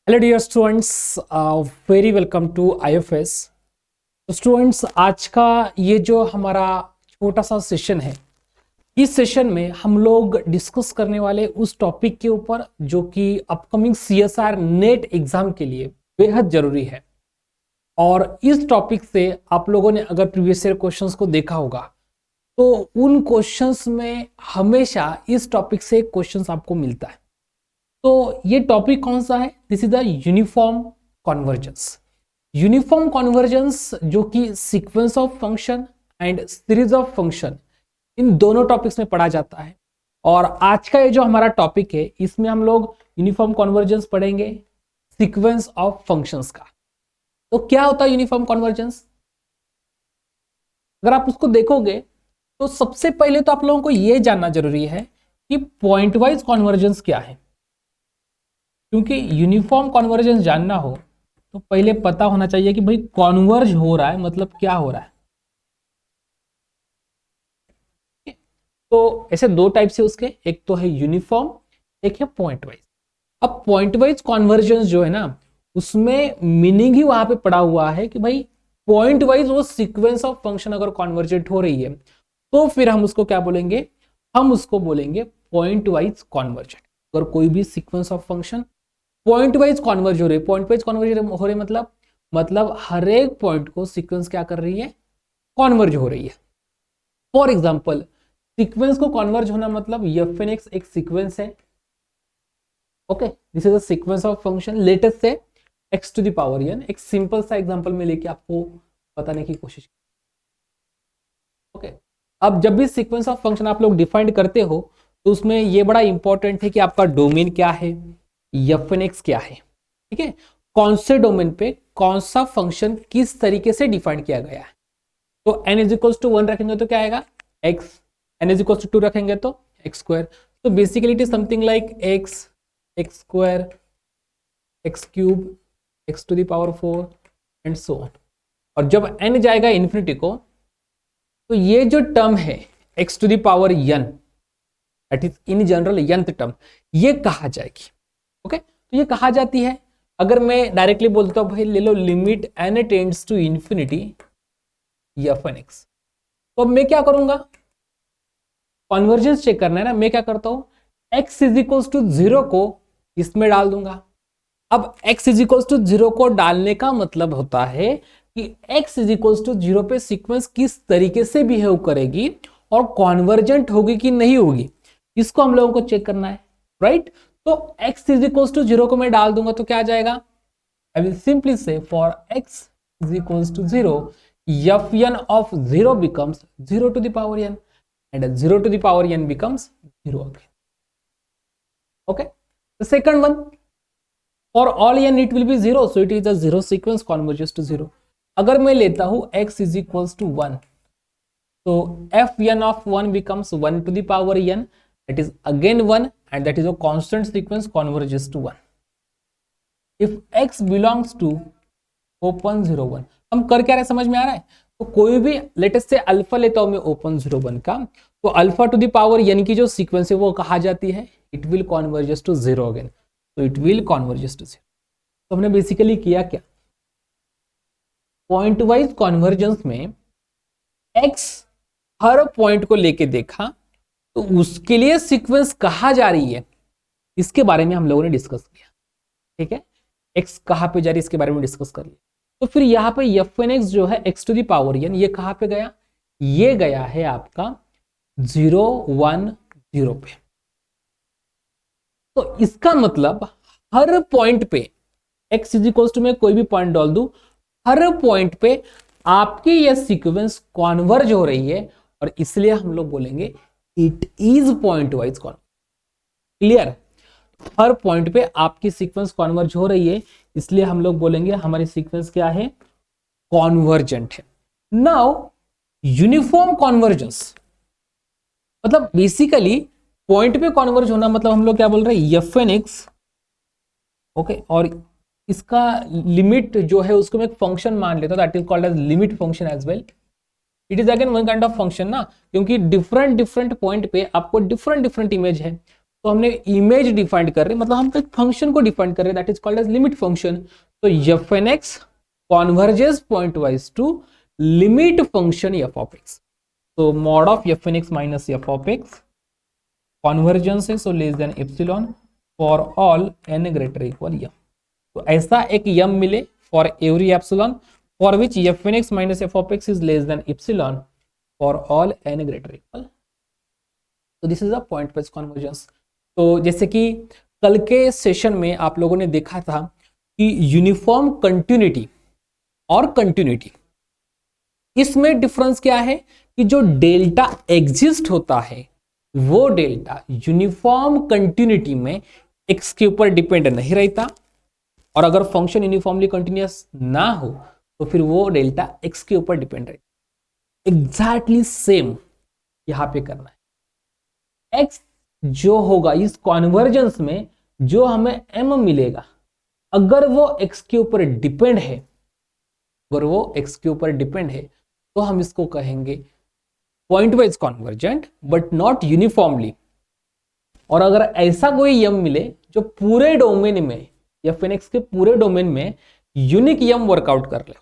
Hello dear students, very welcome to IFS. तो students, आज का ये जो हमारा छोटा सा सेशन है, इस सेशन में हम लोग डिस्कस करने वाले उस टॉपिक के ऊपर जो कि अपकमिंग सीएसआर नेट एग्जाम के लिए बेहद जरूरी है। और इस टॉपिक से आप लोगों ने अगर प्रीवियस ईयर क्वेश्चंस को देखा होगा तो उन क्वेश्चंस में हमेशा इस टॉपिक से क्वेश्चंस आपको मिलता है। तो ये टॉपिक कौन सा है? This is the uniform convergence. Uniform convergence जो कि sequence of function and series of function, इन दोनों टॉपिक्स में पढ़ा जाता है। और आज का ये जो हमारा टॉपिक है, इसमें हम लोग यूनिफॉर्म कॉन्वर्जेंस पढ़ेंगे, सीक्वेंस ऑफ फंक्शंस का। तो क्या होता है यूनिफॉर्म कॉन्वर्जेंस? अगर आप उसको देखोगे तो सबसे पहले तो आप लोगों को यह जानना जरूरी है कि पॉइंट वाइज कॉन्वर्जेंस क्या है। क्योंकि यूनिफॉर्म कॉन्वर्जेंस जानना हो तो पहले पता होना चाहिए कि भाई कॉन्वर्ज हो रहा है मतलब क्या हो रहा है। तो ऐसे दो टाइप से उसके, एक तो है यूनिफॉर्म, एक है पॉइंट वाइज। अब पॉइंट वाइज कॉन्वर्जेंस जो है ना, उसमें मीनिंग ही वहां पे पड़ा हुआ है कि भाई पॉइंट वाइज वो सीक्वेंस ऑफ फंक्शन अगर कॉन्वर्जेंट हो रही है तो फिर हम उसको क्या बोलेंगे? हम उसको बोलेंगे पॉइंट वाइज कॉन्वर्जेंट। अगर कोई भी sequence of function point wise converge हो रही है, पॉइंट वाइज कॉन्वर्ज हो रही है मतलब हर एक पॉइंट को सीक्वेंस क्या कर रही है? कॉन्वर्ज हो रही है। फॉर एग्जांपल, सीक्वेंस को कॉन्वर्ज होना मतलब एफ एन एक्स एक सीक्वेंस है। Okay, this is a sequence of function, let's say X to the power N. एक सिंपल सा एग्जांपल में लेके आपको बताने की कोशिश। ओके, अब जब भी सीक्वेंस ऑफ फंक्शन आप लोग डिफाइन करते हो तो उसमें ये बड़ा इंपॉर्टेंट है कि आपका डोमेन क्या है, एफ एन एक्स क्या है। ठीक है, कौन से डोमेन पे कौन सा फंक्शन किस तरीके से डिफाइन किया गया है। तो n इज इक्वल्स टू 1 रखेंगे तो क्या आएगा? x। n is equals to 2 रखेंगे तो x स्क्वायर। तो basically it is something like x, x square, x cube, x to the power 4 and so on. और जब n जाएगा इन्फिनिटी को तो ये जो टर्म है x to the power n, that is in general nth term, ये कहा जाएगी। ओके, तो ये कहा जाती है। अगर मैं डायरेक्टली बोलता हूं भाई ले लो limit n tends to infinity F N X, तो अब मैं क्या करूंगा? कॉन्वर्जेंस चेक करना है ना। मैं क्या करता हूं, x इज इक्वल्स टू 0 को इसमें डाल दूंगा। अब x इज इक्वल्स टू 0 को डालने का मतलब होता है कि x इज इक्वल्स टू 0 पे सीक्वेंस किस तरीके से बिहेव करेगी और कॉन्वर्जेंट होगी कि नहीं होगी, इसको हम लोगों को चेक करना है, राइट? तो x इज इक्वल्स टू 0 को मैं डाल दूंगा तो क्या आ जाएगा? I will simply say for x is equals to 0, fn of 0 becomes 0 to the power n and 0 to the power n becomes 0 again. Okay, the second one, for all n it will be 0, so it is a 0 sequence converges to 0. अगर मैं लेता हूं x is equals to 1, so fn of 1 becomes 1 to the power n, that is again 1, and that is a constant sequence converges to 1. If x belongs to open 01, हम कर क्या रहे समझ में आ रहा है? तो कोई भी लेटेस्ट से अल्फा लेता हूं मैं ओपन 01 का, तो अल्फा टू द पावर यानी कि जो सीक्वेंस है वो कहा जाती है it will converges to 0 again, तो इट विल कॉन्वर्जेस टू 0। तो हमने बेसिकली किया क्या? पॉइंट वाइज कॉन्वर्जेंस में x हर पॉइंट को लेके देखा तो उसके लिए सीक्वेंस कहा जा रही है, इसके बारे में हम लोगों ने डिस्कस किया। ठीक है, x कहां पे जा रही है इसके बारे में डिस्कस कर लिया। तो फिर यहां पे एफ एन एक्स जो है x to the power n, ये कहां पे गया? ये गया है आपका 0 1 0 पे। तो इसका मतलब हर पॉइंट पे x इज इक्वल्स टू में कोई भी पॉइंट डाल दूं, हर पॉइंट पे आपकी यह सीक्वेंस कॉन्वर्ज हो रही है और इसलिए हम लोग बोलेंगे it is point wise converge. Clear? Her point पे आपकी सीक्वेंस कॉन्वर्ज हो रही है, इसलिए हम लोग बोलेंगे हमारी सीक्वेंस क्या है? कॉन्वर्जेंट है। नाउ यूनिफॉर्म कॉन्वर्जेंस मतलब बेसिकली पॉइंट पे कॉन्वर्ज होना मतलब हम लोग क्या बोल रहे हैं? F N x. ओके, और इसका लिमिट जो है उसको मैं एक फंक्शन मान लेता हूं, that is called as limit function as well. It is again one kind of function ना, क्योंकि डिफरेंट डिफरेंट पॉइंट पे आपको डिफरेंट डिफरेंट इमेज है। तो हमने इमेज डिफाइंड कर रहे, मतलब हम एक फंक्शन को डिफाइंड कर रहे, that is called as limit function. तो F N X converges pointwise to limit function F of X. तो mod of F N x minus F of X convergence है, so less than epsilon for all N greater equal M. तो ऐसा एक M मिले for every epsilon for which F N x minus F of X is less than epsilon for all N greater equal. तो this is a point wise convergence. तो जैसे कि कल के सेशन में आप लोगों ने देखा था कि यूनिफॉर्म कंटिन्यूटी और कंटिन्यूटी, इसमें डिफरेंस क्या है कि जो डेल्टा एग्जिस्ट होता है वो डेल्टा यूनिफॉर्म कंटिन्यूटी में एक्स के ऊपर डिपेंड नहीं रहता, और अगर फंक्शन यूनिफॉर्मली कंटिन्यूअस ना हो तो फिर वो डेल्टा एक्स के ऊपर डिपेंड रहता। एग्जैक्टली सेम यहां पे करना है। एक्स जो होगा इस कॉन्वर्जेंस में, जो हमें एम मिलेगा, अगर वो एक्स के ऊपर डिपेंड है, अगर वो एक्स के ऊपर डिपेंड है तो हम इसको कहेंगे point wise convergent but not uniformly. और अगर ऐसा कोई यम मिले जो पूरे डोमेन में या फिनिक्स के पूरे डोमेन में यूनिक यम वर्कआउट कर ले,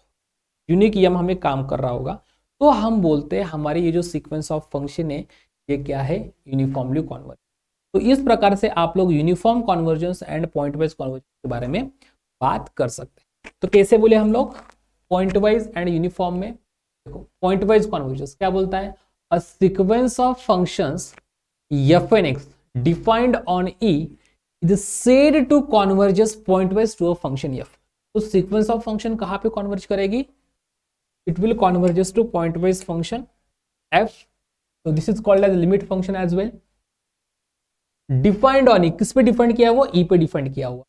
यूनिक यम हमें काम कर रहा होगा, तो हम बोलते हैं हमारी ये जो सीक्वेंस ऑफ फंक्शन है ये क्या है, यूनिफॉर्मली कॉन्वर्जेंट। तो इस प्रकार से आप लोग uniform convergence and point wise convergence के बारे में बात कर सकते हैं। तो कैसे बोले हम लोग पॉइंट वाइज एंड यूनिफॉर्म में? देखो पॉइंट वाइज कॉन्वर्जेंस क्या बोलता है, a sequence of functions F N X defined on E is said to converges pointwise to a function F. तो सीक्वेंस ऑफ फंक्शन कहां पे कॉन्वर्ज करेगी, it will converges to pointwise function F. तो this is called as limit function as well. Defined on E, किस पे defined किया हुआ, ई पे डिफाइंड किया हुआ।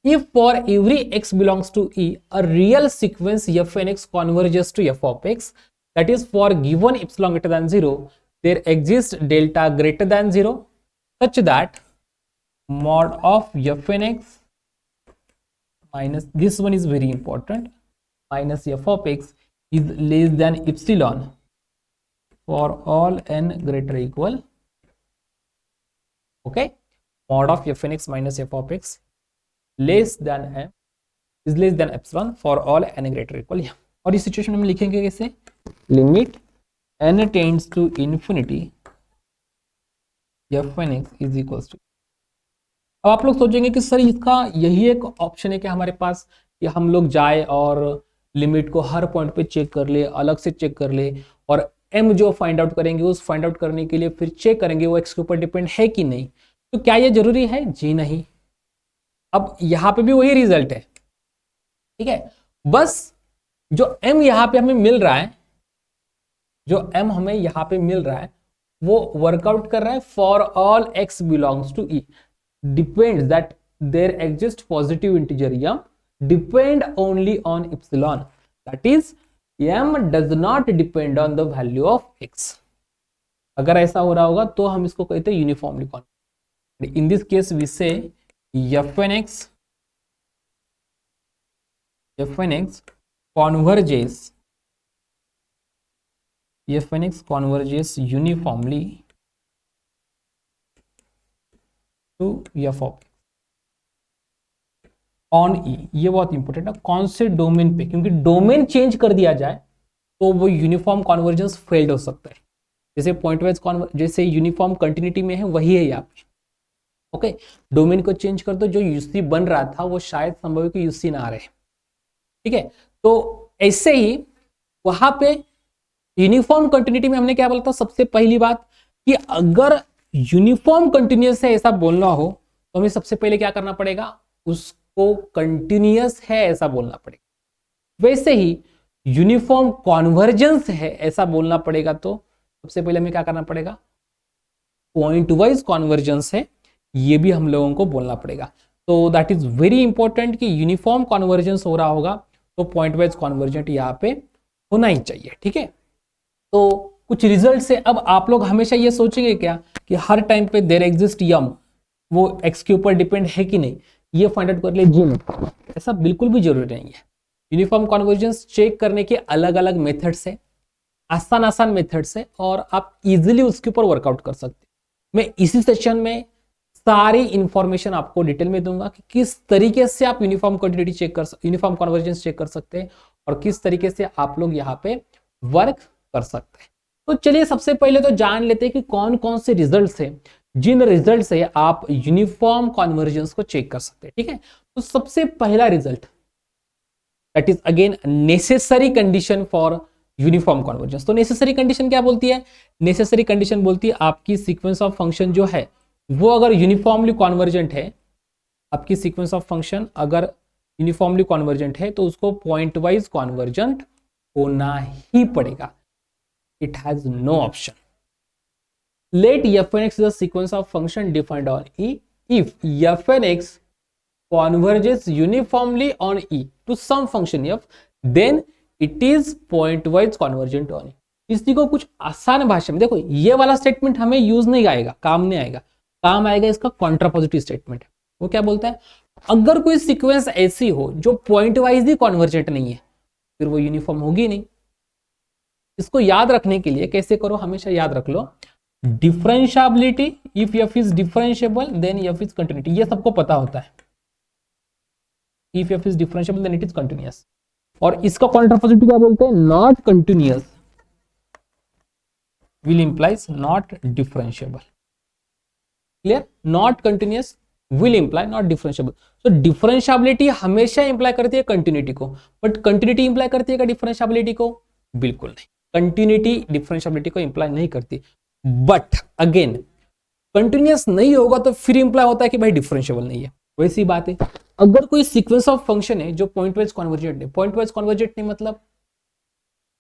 If for every x belongs to E, a real sequence fnx converges to f of x, that is for given epsilon greater than 0, there exists delta greater than 0 such that mod of fnx minus, this one is very important, minus f of x is less than epsilon for all n greater equal, okay, mod of fnx minus f of x less than m is less than epsilon for all n greater equal m। और इस situation में लिखेंगे कैसे, limit n tends to infinity fnx is equals to. अब आप लोग सोचेंगे कि सर इसका यही एक ऑप्शन है कि हमारे पास, कि हम लोग जाए और लिमिट को हर पॉइंट पे चेक कर ले, अलग से चेक कर ले, और m जो फाइंड आउट करेंगे उस फाइंड आउट करने के लिए फिर चेक करेंगे वो x के ऊपर डिपेंड है कि नहीं। तो क्या ये जरूरी है, जी नहीं। अब यहां पे भी वही रिजल्ट है, ठीक है, बस जो m यहां पे हमें मिल रहा है, जो m हमें यहां पे मिल रहा है वो वर्कआउट कर रहा है for all x belongs to e, depends that there exist positive integer m depend only on epsilon, that is m does not depend on the value of x। अगर ऐसा हो रहा होगा तो हम इसको कहते हैं uniformly convergent. In this case we say fnx converges uniformly to f of on e। ये बहुत इंपॉर्टेंट है, कौन से डोमेन पे, क्योंकि डोमेन चेंज कर दिया जाए तो वो यूनिफॉर्म कॉन्वर्जेंस फेल्ड हो सकता है। जैसे पॉइंट वाइज जैसे यूनिफॉर्म कंटिन्यूटी में है वही है यहाँ पे, ओके, डोमेन को चेंज कर दो, जो यूसी बन रहा था वो शायद संभव है कि यूसी ना आ रहे, ठीक है। तो ऐसे ही वहां पे यूनिफॉर्म कंटिन्यूटी में हमने क्या बोला था, सबसे पहली बात कि अगर यूनिफॉर्म कंटिन्यूअस है ऐसा बोलना हो तो हमें सबसे पहले क्या करना पड़ेगा, उसको कंटिन्यूअस है ऐसा बोलना पड़ेगा। वैसे ही यूनिफॉर्म कॉन्वर्जेंस है ऐसा बोलना पड़ेगा तो सबसे पहले हमें क्या करना पड़ेगा, पॉइंट वाइज कॉन्वर्जेंस है ये भी हम लोगों को बोलना पड़ेगा। तो दैट इज वेरी इंपॉर्टेंट कि यूनिफॉर्म कॉन्वर्जेंस हो रहा होगा तो पॉइंट वाइज कॉन्वर्जेंट यहाँ पे होना ही चाहिए, ठीक है। तो कुछ रिजल्ट से अब आप लोग हमेशा ये सोचेंगे क्या कि हर टाइम पे देयर एग्जिस्ट यम, वो एक्स के ऊपर डिपेंड है कि नहीं ये फाइंड आउट कर ले, जी नहीं, ऐसा बिल्कुल भी जरूरी नहीं है। यूनिफॉर्म कॉन्वर्जेंस चेक करने के अलग अलग मेथड्स है, आसान मेथड्स है, और आप इजिली उसके ऊपर वर्कआउट कर सकते हैं। मैं इसी सेशन में सारी इंफॉर्मेशन आपको डिटेल में दूंगा कि किस तरीके से आप यूनिफॉर्म क्वांटिटी चेक कर यूनिफॉर्म कन्वर्जेंस चेक कर सकते हैं और किस तरीके से आप लोग यहाँ पे वर्क कर सकते हैं। तो चलिए सबसे पहले तो जान लेते हैं कि कौन कौन से रिजल्ट्स है जिन रिजल्ट से आप यूनिफॉर्म कन्वर्जेंस को चेक कर सकते हैं। ठीक है, तो सबसे पहला result that is again necessary condition for uniform convergence. तो नेसेसरी कंडीशन क्या बोलती है? नेसेसरी कंडीशन बोलती है आपकी सीक्वेंस ऑफ फंक्शन जो है वो अगर यूनिफॉर्मली कॉन्वर्जेंट है, आपकी सीक्वेंस ऑफ फंक्शन अगर यूनिफॉर्मली कॉन्वर्जेंट है तो उसको पॉइंट वाइज कॉन्वर्जेंट होना ही पड़ेगा। It has no option. Let f(x) is a sequence of function defined on E if f(x) converges uniformly on E to some function f, then it is pointwise convergent on E। इसी को कुछ आसान भाषा में देखो, ये वाला statement हमें यूज नहीं आएगा, काम नहीं आएगा, काम आएगा इसका कॉन्ट्रापोजिटिव स्टेटमेंट। वो क्या बोलता है? अगर कोई सीक्वेंस ऐसी हो जो पॉइंट वाइज ही कॉन्वर्जेंट नहीं है फिर वो यूनिफॉर्म होगी नहीं। इसको याद रखने के लिए कैसे करो, हमेशा याद रख लो differentiability, if f is differentiable then f is continuity. ये सबको पता होता है, if f is differentiable then it is continuous. और इसका कॉन्ट्रापोजिटिव क्या बोलते हैं? Not continuous will implies not differentiable. Clear? Not continuous will imply not differentiable. तो डिफरेंशिएबिलिटी हमेशा इंप्लाई करती है कंटिन्यूटी को, बट कंटिन्यूटी इंप्लाई करती है क्या डिफरेंशिएबिलिटी को? बिल्कुल नहीं, कंटिन्यूटी डिफरेंशिएबिलिटी को इंप्लाई नहीं करती। बट अगेन कंटिन्यूअस नहीं होगा तो फिर इंप्लाई होता है कि भाई डिफरेंशिएबल नहीं है। वैसी बात है अगर कोई सीक्वेंस ऑफ फंक्शन है जो पॉइंट वाइज कन्वर्जेंट है, पॉइंट वाइज कन्वर्जेंट नहीं मतलब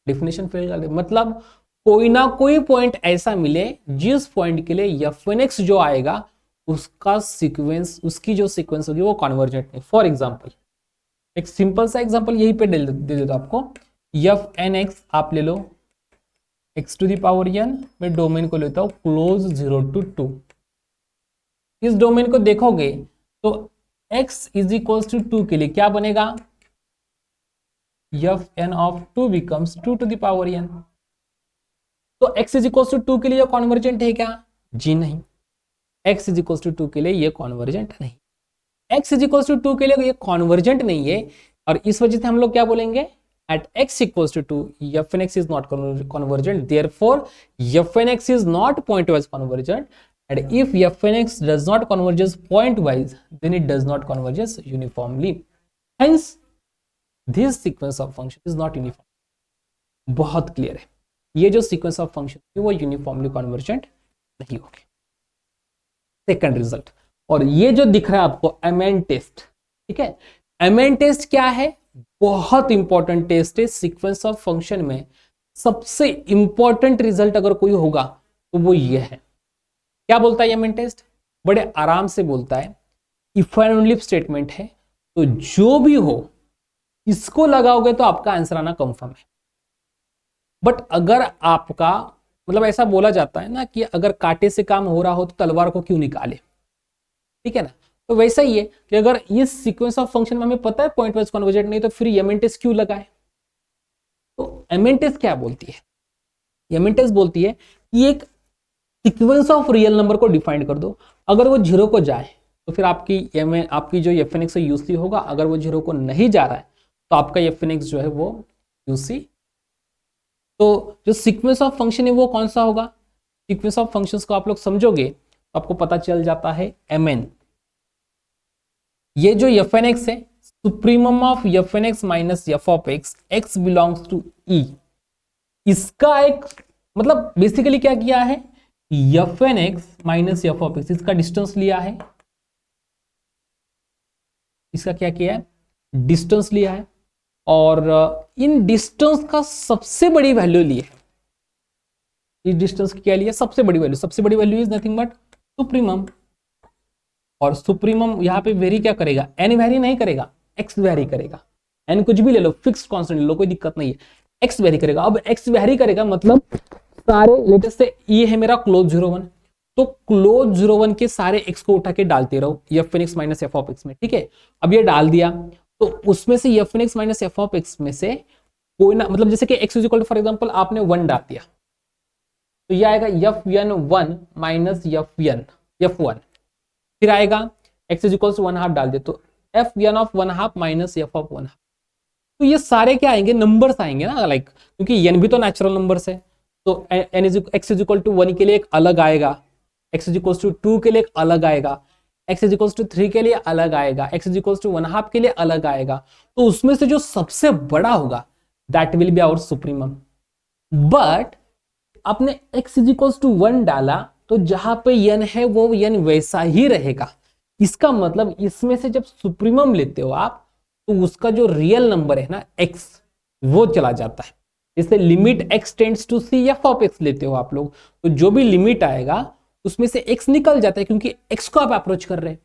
डेफिनेशन फेल कर दे, मतलब कोई ना कोई पॉइंट ऐसा मिले जिस पॉइंट के लिए f(x) जो आएगा उसका सीक्वेंस, उसकी जो सीक्वेंस होगी वो कन्वर्जेंट नहीं। फॉर एग्जांपल एक सिंपल सा एग्जांपल यहीं पे दे देता आपको, f(n(x) आप ले लो x⁴n, मैं डोमेन को लेता हूं क्लोज 0 to 2। इस डोमेन को देखोगे तो x = 2 के लिए क्या बनेगा? fn(2) becomes 2⁴n। तो x = 2 के लिए कॉन्वर्जेंट है क्या? जी नहीं, x = 2 के लिए ये कॉन्वर्जेंट नहीं। x = 2 के लिए ये कॉन्वर्जेंट नहीं है और इस वजह से हम लोग क्या बोलेंगे? At x = 2, f(x) is not convergent, therefore f(x) is not pointwise convergent, and if f(x) does not converges pointwise, then it does not converges uniformly. Hence, this sequence of function is not uniform. बहुत clear है, ये जो sequence of function है वो uniformly convergent नहीं होगी। Second result, और ये जो दिख रहा है आपको MN टेस्ट, ठीक है, MN टेस्ट क्या है? बहुत इंपॉर्टेंट टेस्ट है सीक्वेंस ऑफ फंक्शन में। सबसे इंपॉर्टेंट रिजल्ट अगर कोई होगा तो वो ये है। क्या बोलता है MN टेस्ट? बड़े आराम से बोलता है इफ एंड ओनली स्टेटमेंट है तो जो भी हो इसको लगाओगे तो आपका आंसर आना कंफर्म है। बट अगर आपका मतलब ऐसा बोला जाता है ना कि अगर कांटे से काम हो रहा हो तो तलवार को क्यों निकाले, ठीक है ना, तो वैसा ही है कि अगर इस सीक्वेंस ऑफ फंक्शन में हमें पता है पॉइंट वाइज कन्वर्जेंट नहीं तो फिर MN टेस्ट क्यों लगाए? तो MN टेस्ट क्या बोलती है? MN टेस्ट बोलती है कि एक सीक्वेंस ऑफ रियल नंबर को डिफाइन कर दो, अगर वो 0 को जाए तो फिर आपकी जो f(n(x) है UC होगा, अगर वो 0 को नहीं जा रहा है तो आपका f(n(x) जो है वो UC। तो जो सीक्वेंस ऑफ फंक्शन है वो कौन सा होगा? सीक्वेंस ऑफ फंक्शंस को आप लोग समझोगे तो आपको पता चल जाता है MN। ये जो f(n(x) है, supremum of f(n(x) minus f(x), x belongs to E। इसका एक मतलब बेसिकली क्या किया है? f(n(x) माइनस f(x), इसका डिस्टेंस लिया है, इसका क्या किया है? डिस्टेंस लिया है, और इन डिस्टेंस का सबसे बड़ी वैल्यू ली है। इस डिस्टेंस की क्या लिया? सबसे बड़ी वैल्यू। सबसे बड़ी value is nothing but supremum, और सुप्रीमम यहाँ पे वेरी क्या करेगा? n वेरी नहीं करेगा, x वेरी करेगा। n कुछ भी ले लो, फिक्स्ड कांस्टेंट ले लो, कोई दिक्कत नहीं है, x वेरी करेगा। अब x वेरी करेगा मतलब सारे लेटेस्ट से ये है मेरा क्लोज 01, तो क्लोज 01 के सारे x को उठा के डालते रहो f(n(x) माइनस f(x) में, ठीक है। अब ये डाल दिया तो उसमें से f(n(x) माइनस f(x) में से कोई ना, मतलब जैसे कि x equal to for example आपने 1 डाल दिया तो ये आएगा fn1 माइनस f1, फिर आएगा x इज इक्वल टू 1/2 डाल दे तो f(n of 1/2 minus f of 1/2। तो ये सारे क्या आएंगे, नंबर्स आएंगे ना, लाइक क्योंकि n भी तो नेचुरल नंबर्स है, तो x इज इक्वल टू 1 के लिए एक अलग आएगा, x इज इक्वल टू 2 के लिए एक अलग आएगा, x इज इक्वल टू 3 के लिए अलग आएगा, x इज इक्वल टू 1/2 के लिए अलग आएगा। तो उसमें से जो सबसे बड़ा होगा that will be our supremum. But आपने x इज इक्वल टू 1 डाला तो जहां पे n है वो n वैसा ही रहेगा। इसका मतलब इसमें से जब सुप्रीमम लेते हो आप तो उसका जो रियल नंबर है ना x वो चला जाता है। जैसे limit x tends to c f of x लेते हो आप लोग, तो जो भी लिमिट आएगा उसमें से x निकल जाता है क्योंकि x को आप अप्रोच कर रहे हैं।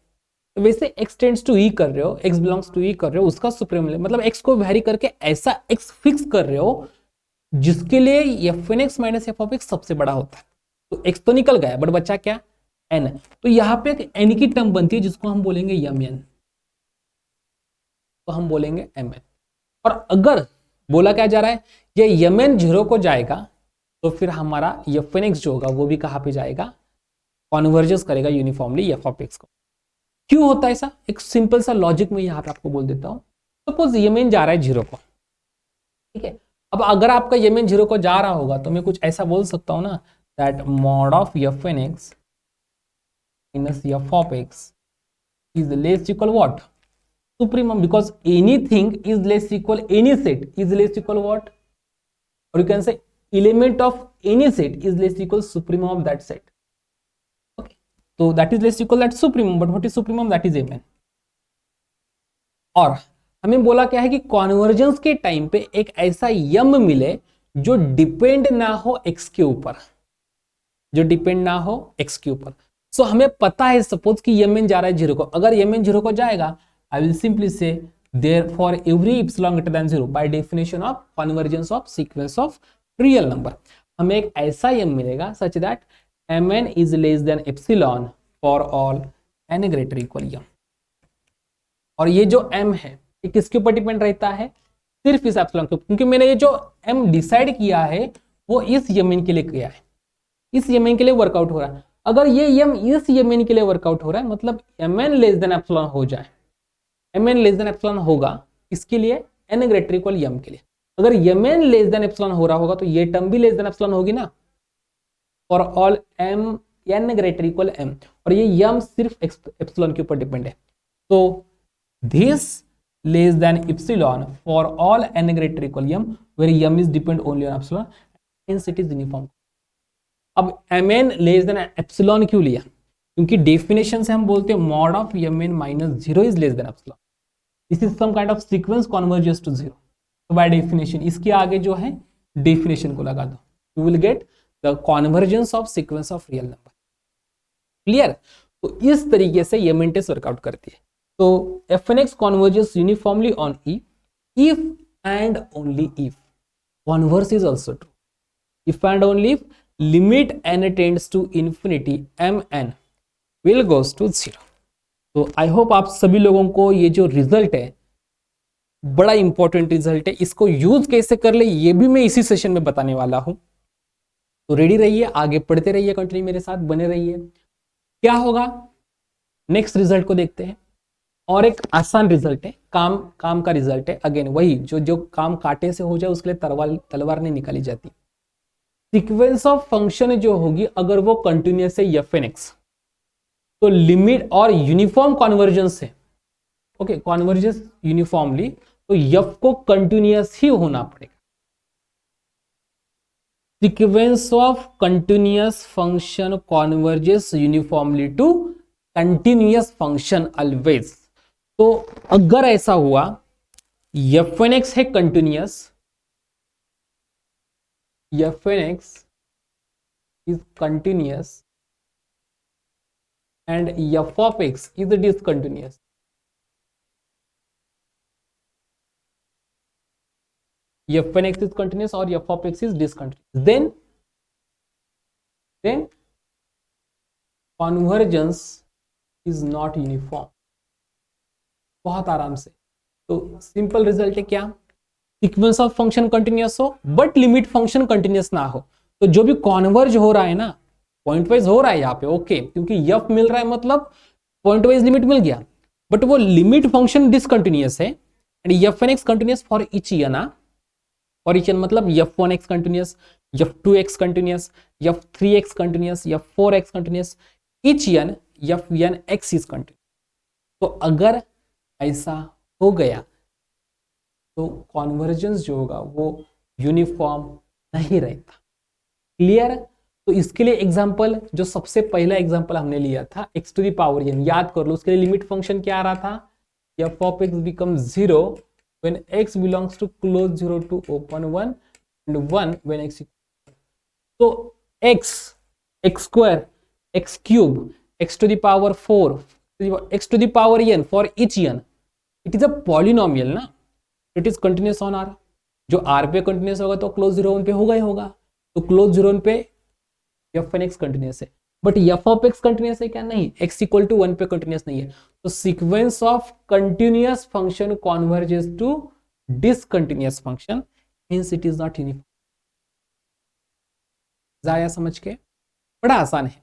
तो वैसे x टेंड्स टू e कर रहे हो, x बिलोंग्स टू e कर रहे हो, उसका सुप्रीमम मतलब x को वेरी करके ऐसा x फिक्स कर रहे हो जिसके लिए f(n(x minus f of x सबसे बड़ा होता है। तो x तो निकल गया बट बचा क्या, n। तो यहां पे एक n की टर्म बनती है जिसको हम बोलेंगे mn, तो हम बोलेंगे mn। और अगर बोला क्या जा रहा है ये mn 0 को जाएगा तो फिर हमारा f(n(x) जो होगा वो भी कहां पे जाएगा, कॉन्वर्जेंस करेगा यूनिफॉर्मली f of x को। क्यों होता है ऐसा, एक सिंपल सा लॉजिक में यहां पे आपको बोल देता हूं। सपोज mn जा रहा है 0 को, ठीक है। अब अगर आपका mn 0 को जा रहा होगा तो मैं कुछ ऐसा बोल सकता हूं ना, that mod of f(n(x minus f of x is less equal what, supremum, because anything is less equal, any set is less equal what, or you can say element of any set is less equal supremum of that set. Okay, so that is less equal that supremum, but what is supremum, that is mn। और हमें बोला क्या है कि convergence के time पे एक ऐसा यम मिले जो डिपेंड ना हो x के ऊपर, जो डिपेंड ना हो x के ऊपर। सो हमें पता है सपोज कि mn जा रहा है 0 को, अगर mn 0 को जाएगा I will simply say there for every epsilon greater than 0 by definition of convergence of sequence of real number, हमें एक ऐसा m मिलेगा such that mn is less than epsilon for all n greater equal m। और ये जो m है ये किसके ऊपर डिपेंड रहता है, सिर्फ इस एप्सिलॉन के ऊपर, क्योंकि मैंने ये जो m डिसाइड किया है वो इस mn के लिए किया है, इस mn के लिए वर्कआउट हो रहा है। अगर ये m इस mn के लिए वर्कआउट हो रहा है मतलब mn लेस देन एप्सिलॉन हो जाए, mn लेस देन एप्सिलॉन होगा इसके लिए n ग्रेटर इक्वल m के लिए। अगर mn लेस देन एप्सिलॉन हो रहा होगा तो ये टर्म भी लेस देन एप्सिलॉन होगी ना, for all m n greater equal m, और ये m सिर्फ एप्सिलॉन के ऊपर डिपेंड है। तो this less than epsilon for all n greater equal m where m is depend only on epsilon, hence it is uniform। अब mn less than epsilon क्यों लिया, क्योंकि डेफिनेशन से हम बोलते हैं mod of mn minus 0 is less than epsilon, this is some kind of sequence converges to 0। तो by definition इसके आगे जो है डेफिनेशन को लगा दो, you will get the convergence of sequence of real number. Clear, तो इस तरीके से mn टेस्ट वर्कआउट करती है। तो f(n(x) converges uniformly on E if and only if converse is also true, if and only if limit n tends to infinity mn will goes to 0। तो I hope आप सभी लोगों को ये जो रिजल्ट है बड़ा इंपॉर्टेंट रिजल्ट है, इसको यूज कैसे कर ले ये भी मैं इसी सेशन में बताने वाला हूं। तो रेडी रहिए, आगे पढ़ते रहिए, कंटिन्यू मेरे साथ बने रहिए। क्या होगा नेक्स्ट रिजल्ट को देखते हैं, और एक आसान रिजल्ट है, काम का रिजल्ट है। अगेन वही जो काम कांटे से हो जाए उसके लिए तलवार नहीं निकाली जाती। सीक्वेंस ऑफ फंक्शन जो होगी अगर वो कंटिन्यूअस है f(n(x) तो लिमिट और यूनिफॉर्म कॉन्वर्जेंस है, ओके कॉन्वर्जेंस यूनिफॉर्मली, तो f को कंटिन्यूअस ही होना पड़ेगा। Sequence of continuous function converges uniformly to continuous function always. तो अगर ऐसा हुआ f(n(x) है continuous, f(n(x) is continuous and f of x is discontinuous, f(n(x) is continuous or f of x is discontinuous, then convergence is not uniform। बहुत आराम से, तो simple result है क्या, सीक्वेंस ऑफ फंक्शन कंटिन्यूअस हो but limit function continuous ना हो, तो जो भी कॉन्वर्ज हो रहा है ना पॉइंट वाइज हो रहा है यहाँ पे, ओके क्योंकि f मिल रहा है मतलब पॉइंट वाइज लिमिट मिल गया, बट वो लिमिट फंक्शन डिसकंटिन्यूअस है and f N x continuous for each year ना, फॉर इच ईयर मतलब f1x continuous, f2x continuous, f3x continuous, f4x continuous, each year fnx is continuous. तो अगर ऐसा हो गया तो कॉन्वर्जेंस जो होगा वो यूनिफॉर्म नहीं रहता। क्लियर? तो इसके लिए एग्जांपल, जो सबसे पहला एग्जांपल हमने लिया था x to the power n, याद कर लो, उसके लिए लिमिट फंक्शन क्या आ रहा था, f of x becomes 0 when x belongs to close 0 to open 1 and 1 when x equals, तो x, x square, x cube, x to the power 4, x to the power n for each n, it is a polynomial ना, it is continuous on r, जो r पे continuous होगा तो close 0 1 पे होगा ही होगा, तो क्लोज 0 1 पे एफ एन एक्स कंटिन्यूस है, but F of x continuous है क्या? नहीं, एक्स इक्वल टू 1 पे कंटिन्यूस नहीं है, तो sequence of continuous function converges to discontinuous function, means it is not uniform. जाया समझ के? बड़ा आसान है,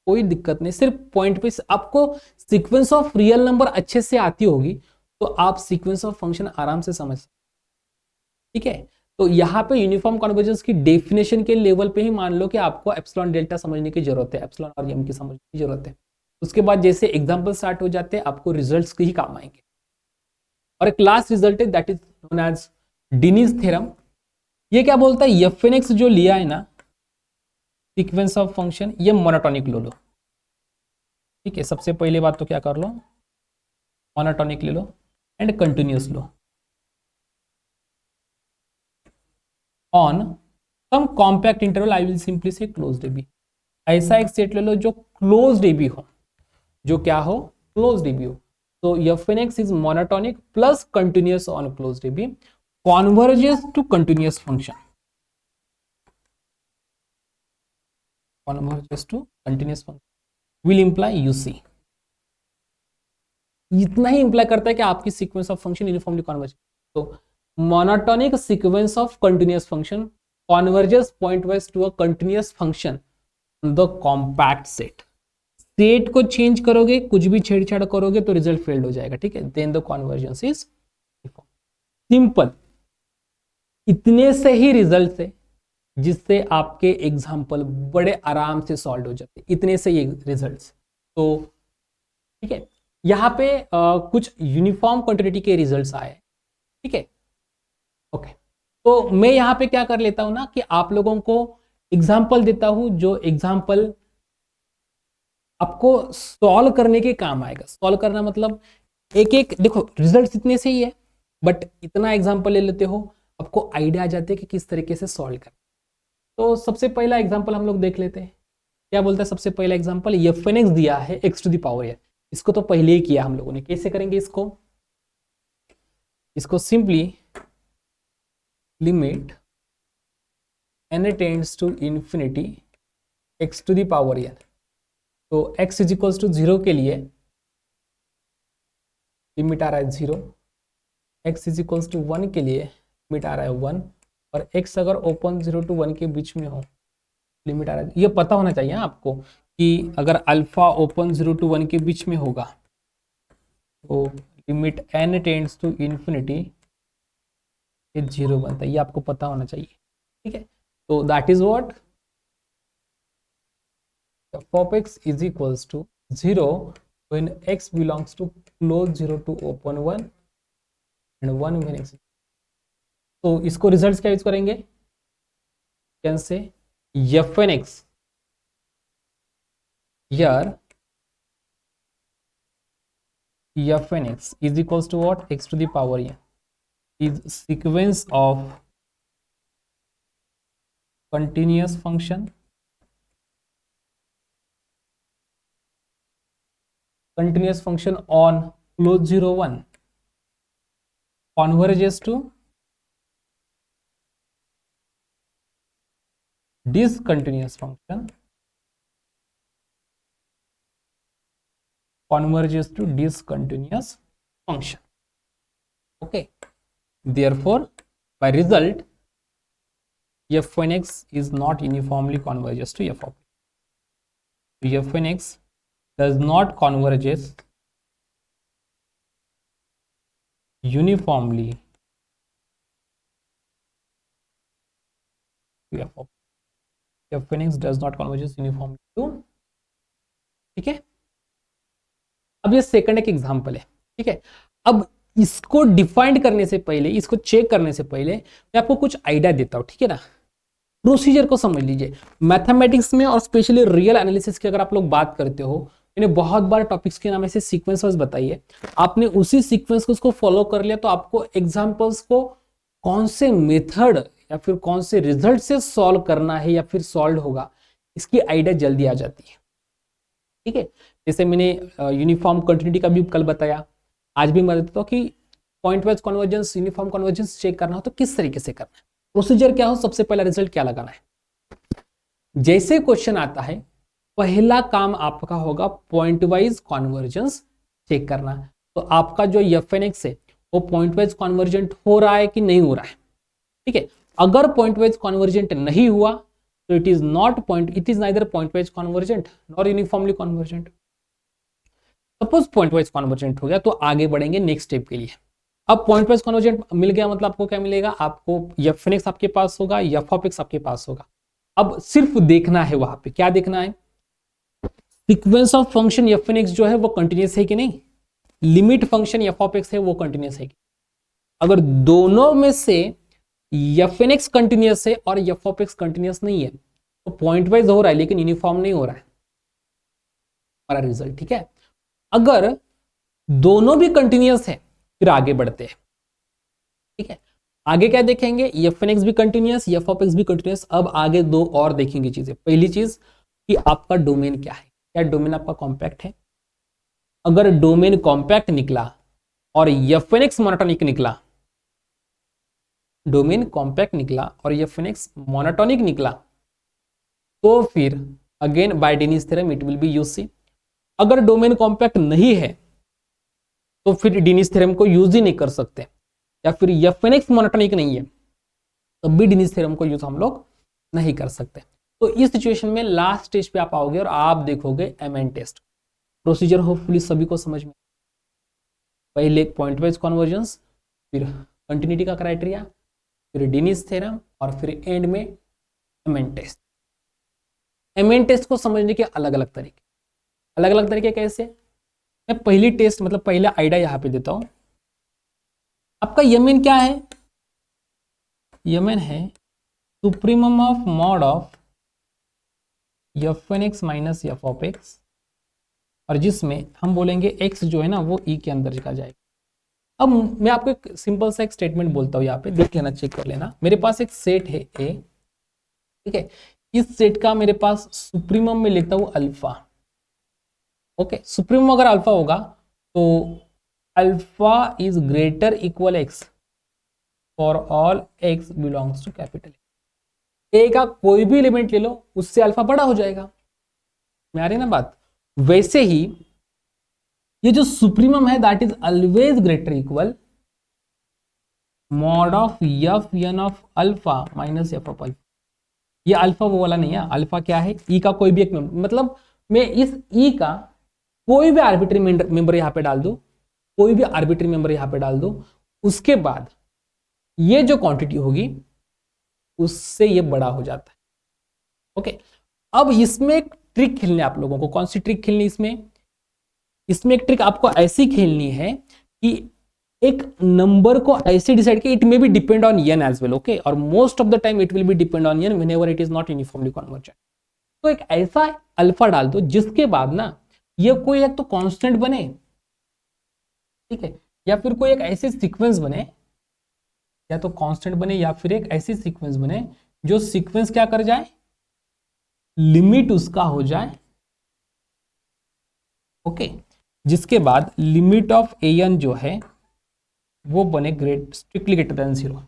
कोई दिक्कत नहीं, सिर्फ पॉइंट पे आपको सीक्वेंस ऑफ रियल नंबर अच्छे से आती होगी तो आप सीक्वेंस ऑफ फंक्शन आराम से समझ, ठीक है। तो यहाँ पे यूनिफॉर्म कन्वर्जेंस की डेफिनेशन के लेवल पे ही मान लो कि आपको एप्सिलॉन डेल्टा समझने की जरूरत है, एप्सिलॉन और एम की समझने की जरूरत है। उसके बाद जैसे एग्जांपल स्टार्ट हो जाते हैं आपको रिजल्ट्स के ही काम आएंगे। और एक लास्ट रिजल्ट है that is known as Dini's theorem. ये क्या बोलता है, एफ एन एक्स जो लिया है ना सीक्वेंस ऑफ फंक्शन, ये मोनोटोनिक लो लो, ठीक है। सबसे पहले बात तो क्या कर लो, मोनोटोनिक ले लो एंड कंटिन्यूस लो on some compact interval, I will simply say closed AB. ऐसा एक सेट ले लो जो क्लोज्ड एबी हो, जो क्या हो, क्लोज्ड एबी हो। तो F N x is monotonic plus continuous on closed AB, converges to continuous function, converges to continuous function will imply UC. इतना ही इंप्लाई करता है कि आपकी sequence of function uniformly converge. तो monotonic sequence of continuous function converges pointwise to a continuous function the compact set. Set को change करोगे, कुछ भी छेड़छाड़ करोगे तो रिजल्ट फेल्ड हो जाएगा, ठीक है। Then the convergence is simple. इतने से ही रिजल्ट है जिससे आपके एग्जाम्पल बड़े आराम से सॉल्व हो जाते, इतने से ये रिजल्ट्स। तो ठीक है, यहाँ पे कुछ यूनिफॉर्म क्वांटिटी के रिजल्ट्स आए, ठीक है, ओके। तो मैं यहाँ पे क्या कर लेता हूं ना कि आप लोगों को एग्जाम्पल देता हूं, जो एग्जाम्पल आपको सॉल्व करने के काम आएगा। सॉल्व करना मतलब एक एक, देखो रिजल्ट इतने से ही है बट इतना एग्जाम्पल ले लेते हो, आपको आइडिया आ जाते हैं कि किस तरीके से सॉल्व करना। तो सबसे पहला एग्जाम्पल हम लोग देख लेते हैं, क्या बोलता है सबसे पहला एग्जाम्पल, एफ एन एक्स दिया है x to the power n. इसको तो पहले ही किया हम लोगों ने, कैसे करेंगे इसको, इसको simply limit n tends to infinity x to the power n, तो x इज इक्वल्स टू 0 के लिए लिमिट आ रहा है 0, x इज इक्वल्स टू 1 के लिए लिमिट आ रहा है 1, और x अगर ओपन 0 टू 1 के बीच में हो लिमिट आ रहा है। ये पता होना चाहिए आपको कि अगर अल्फा ओपन 0 टू 1 के बीच में होगा तो limit n tends to infinity ये 0 बनता है, ये आपको पता होना चाहिए, ठीक है। तो that is what f of x is equals to 0 when x belongs to close 0 to open 1 and 1 when x। तो इसको रिजल्ट्स क्या यूज करेंगे, can say f N x here f N x is equals to what, x to the power n is sequence of continuous function on close 0 1 converges to discontinuous function converges to discontinuous function, okay। Therefore by result f n x is not uniformly converges to f of x। f n x does not converges uniformly Phoenix does not converges uniformly to, ठीक है। अब ये second एक example है, ठीक है। अब इसको डिफाइंड करने से पहले, इसको चेक करने से पहले मैं आपको कुछ आइडिया देता हूं, ठीक है ना। प्रोसीजर को समझ लीजिए। मैथमेटिक्स में और स्पेशली रियल एनालिसिस की अगर आप लोग बात करते हो, मैंने बहुत बार टॉपिक्स के नाम ऐसे सीक्वेंस वाइज बताई है, आपने उसी सीक्वेंस को उसको फॉलो कर लिया तो आपको एग्जाम्पल्स को कौन से मेथड या फिर कौन से रिजल्ट से सॉल्व करना है या फिर सॉल्व होगा, इसकी आइडिया जल्दी आ जाती है, ठीक है। जैसे मैंने यूनिफॉर्म कंटिन्यूटी का भी कल बताया, आज भी मैं बताता हूँ कि pointwise convergence, uniform convergence check करना हो तो किस तरीके से करना है, प्रोसीजर क्या हो, सबसे पहला रिजल्ट क्या लगाना है। जैसे क्वेश्चन आता है, पहला काम आपका होगा पॉइंट वाइज कॉन्वर्जेंस चेक करना। तो आपका जो FNX है वो पॉइंट वाइज कॉन्वर्जेंट हो रहा है कि नहीं हो रहा है, ठीक है। अगर पॉइंट वाइज कॉन्वर्जेंट नहीं हुआ तो it is neither point wise convergent nor uniformly convergent. Suppose point wise convergent हो गया तो आगे बढ़ेंगे नेक्स्ट स्टेप के लिए। अब पॉइंट वाइज कॉन्वर्जेंट मिल गया मतलब आपको क्या मिलेगा, आपको FNX आपके पास होगा, f(x) आपके पास होगा। अब सिर्फ देखना है, वहां पे क्या देखना है, सीक्वेंस ऑफ फंक्शन FNX जो है वो कंटिन्यूस है कि नहीं, लिमिट फंक्शन f(x) है वो कंटिन्यूस है कि। अगर दोनों में से FNX कंटिन्यूस है और f(x) कंटिन्यूस नहीं है तो पॉइंट वाइज हो रहा है लेकिन यूनिफॉर्म नहीं हो रहा है हमारा रिजल्ट, ठीक है। अगर दोनों भी कंटिन्यूस है फिर आगे बढ़ते हैं, ठीक है। आगे क्या देखेंगे, FNX भी कंटिन्यूस, f(x) भी कंटिन्यूस। अब आगे दो और देखेंगे चीजें। पहली चीज कि आपका डोमेन क्या है, क्या डोमेन आपका कॉम्पैक्ट है। अगर डोमेन कॉम्पैक्ट निकला और FNX मोनोटोनिक निकला, डोमेन कॉम्पैक्ट निकला और FNX मोनोटोनिक निकला तो फिर again by Dini's theorem it will be U C. अगर डोमेन कॉम्पैक्ट नहीं है तो फिर डेनिस थ्योरम को यूज ही नहीं कर सकते, या फिर FNX मोनोटोनिक नहीं है तब भी डेनिस थ्योरम को यूज हम लोग नहीं कर सकते। तो इस सिचुएशन में लास्ट स्टेज पे आप आओगे और आप देखोगे MN टेस्ट। प्रोसीजर होपफुली सभी को समझ में, पहले पॉइंट वाइज कॉन्वर्जेंस, फिर कंटिन्यूटी का क्राइटेरिया, फिर डेनिस थ्योरम और फिर एंड में MN टेस्ट। MN टेस्ट को समझने के अलग अलग तरीके कैसे, मैं पहली टेस्ट मतलब पहला आइडिया यहां पे देता हूं। आपका MN क्या है, MN है supremum of mod of FNX minus f(x), और जिसमें हम बोलेंगे x जो है ना वो E के अंदर का जाएगा। अब मैं आपको एक सिंपल सा एक स्टेटमेंट बोलता हूं, यहाँ पे देख लेना, चेक कर लेना। मेरे पास एक सेट है A, ठीक है। इस सेट का मेरे पास सुप्रीमम में लेता हूं अल्फा, ओके। सुप्रीमम अगर अल्फा होगा तो alpha is greater equal x for all x belongs to capital A का कोई भी एलिमेंट ले लो उससे अल्फा बड़ा हो जाएगा, में आ रही ना बात। वैसे ही ये जो सुप्रीमम है that is always greater equal mod of Fn of alpha minus f of alpha. ये अल्फा वो वाला नहीं है, अल्फा क्या है, E का कोई भी एक मतलब मैं इस E का कोई भी आर्बिट्री मेंबर यहां पे डाल दूं, कोई भी आर्बिट्री मेंबर यहां पे डाल दूं, उसके बाद ये जो क्वांटिटी होगी उससे ये बड़ा हो जाता है, ओके। अब इसमें एक ट्रिक खेलनी है आप लोगों को। कौन सी ट्रिक खेलनी इसमें एक ट्रिक आपको ऐसी खेलनी है कि एक नंबर को ऐसे डिसाइड कि it may be depend on n as well, okay, और most of the time it will be depend on n whenever it is not uniformly convergent. तो एक ऐसा अल्फा डाल दो जिसके बाद ना ये कोई एक तो कांस्टेंट बने, ठीक है, या फिर कोई एक ऐसे सीक्वेंस बने, या तो कांस्टेंट बने या फिर एक ऐसी सीक्वेंस बने जो सीक्वेंस क्या कर जाए, लिमिट उसका हो जाए, ओके। जिसके बाद लिमिट ऑफ an जो है वो बने strictly greater than 0।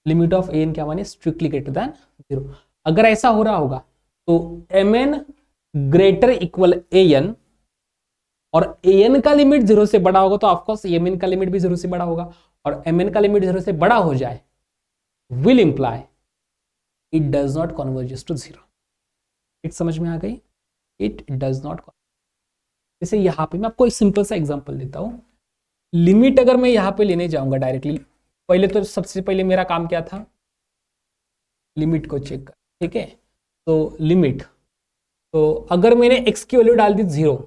Limit of an क्या बने, स्ट्रिक्टली ग्रेटर देन 0। अगर ऐसा हो रहा होगा तो mn ग्रेटर इक्वल an, और an का लिमिट 0 से बड़ा होगा तो ऑफकोर्स mn का लिमिट भी 0 से बड़ा होगा, और mn का लिमिट 0 से बड़ा हो जाए will imply it does not converges to 0। It समझ में आ गई? It does not. जैसे यहाँ पे मैं आपको एक सिंपल सा एग्जांपल देता हूँ। लिमिट अगर मैं यहाँ पे लेने जाऊंगा डायरेक्टली, पहले तो सबसे पहले मेरा काम क्या था, लिमिट को चेक कर, ठीक है। तो लिमिट, तो अगर मैंने x की वैल्यू डाल दी 0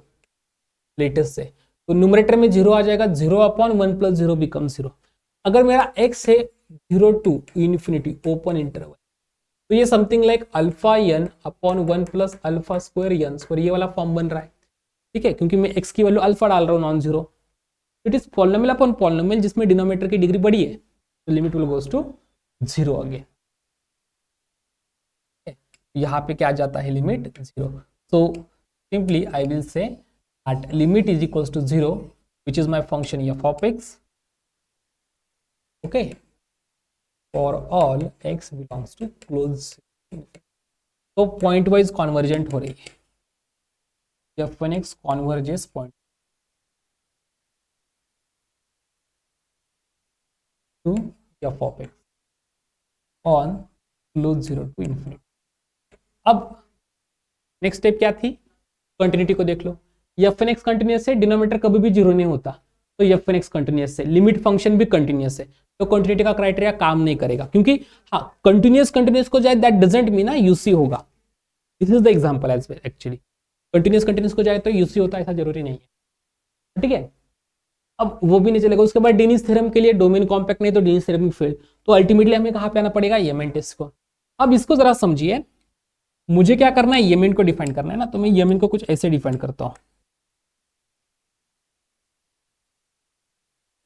लेटेस्ट से, तो न्यूमरेटर में 0 आ जाएगा, 0/1 + 0 बिकम 0। अगर मेरा x है 0 to infinity ओपन इंटरवल, तो ये समथिंग लाइक α(n/1 + α² n², ये वाला फॉर्म बन रहा है, ठीक है, क्योंकि मैं x की वैल्यू अल्फा डाल रहा हूँ, non zero. It is polynomial upon polynomial जिसमें डिनोमिनेटर की डिग्री बड़ी है, तो limit will goes to 0 again. यहाँ पे क्या जाता है, limit 0। So simply I will say at limit is equals to 0 which is my function f of x, okay, for all x belongs to close. तो pointwise convergent हो रही है, f(x) converges point to f of x on close 0 to infinity। अब next step क्या थी, continuity को देख लो। f(x) continuous है, डिनोमिनेटर कभी भी 0 नहीं होता, तो f(x) कंटिन्यूअस है, लिमिट फंक्शन भी कंटिन्यूअस है, तो कंटिन्यूटी का क्राइटेरिया काम नहीं करेगा, क्योंकि हाँ कंटिन्यूअस को जाए दैट डजंट मीन ना यूसी होगा। This is the example as well, actually continuous को जाए तो यूसी होता है, ऐसा जरूरी नहीं है, ठीक है। अब वो भी नहीं चलेगा। उसके बाद डेनिस थ्योरम के लिए डोमेन कॉम्पैक्ट नहीं तो डेनिस थ्योरम फेल, तो अल्टीमेटली हमें कहाँ पे आना पड़ेगा, येमेन टेस्ट को। अब इसको जरा समझिए, मुझे क्या करना है, येमेन को डिफाइन करना है ना, तो मैं येमेन को कुछ ऐसे डिफाइन करता हूं।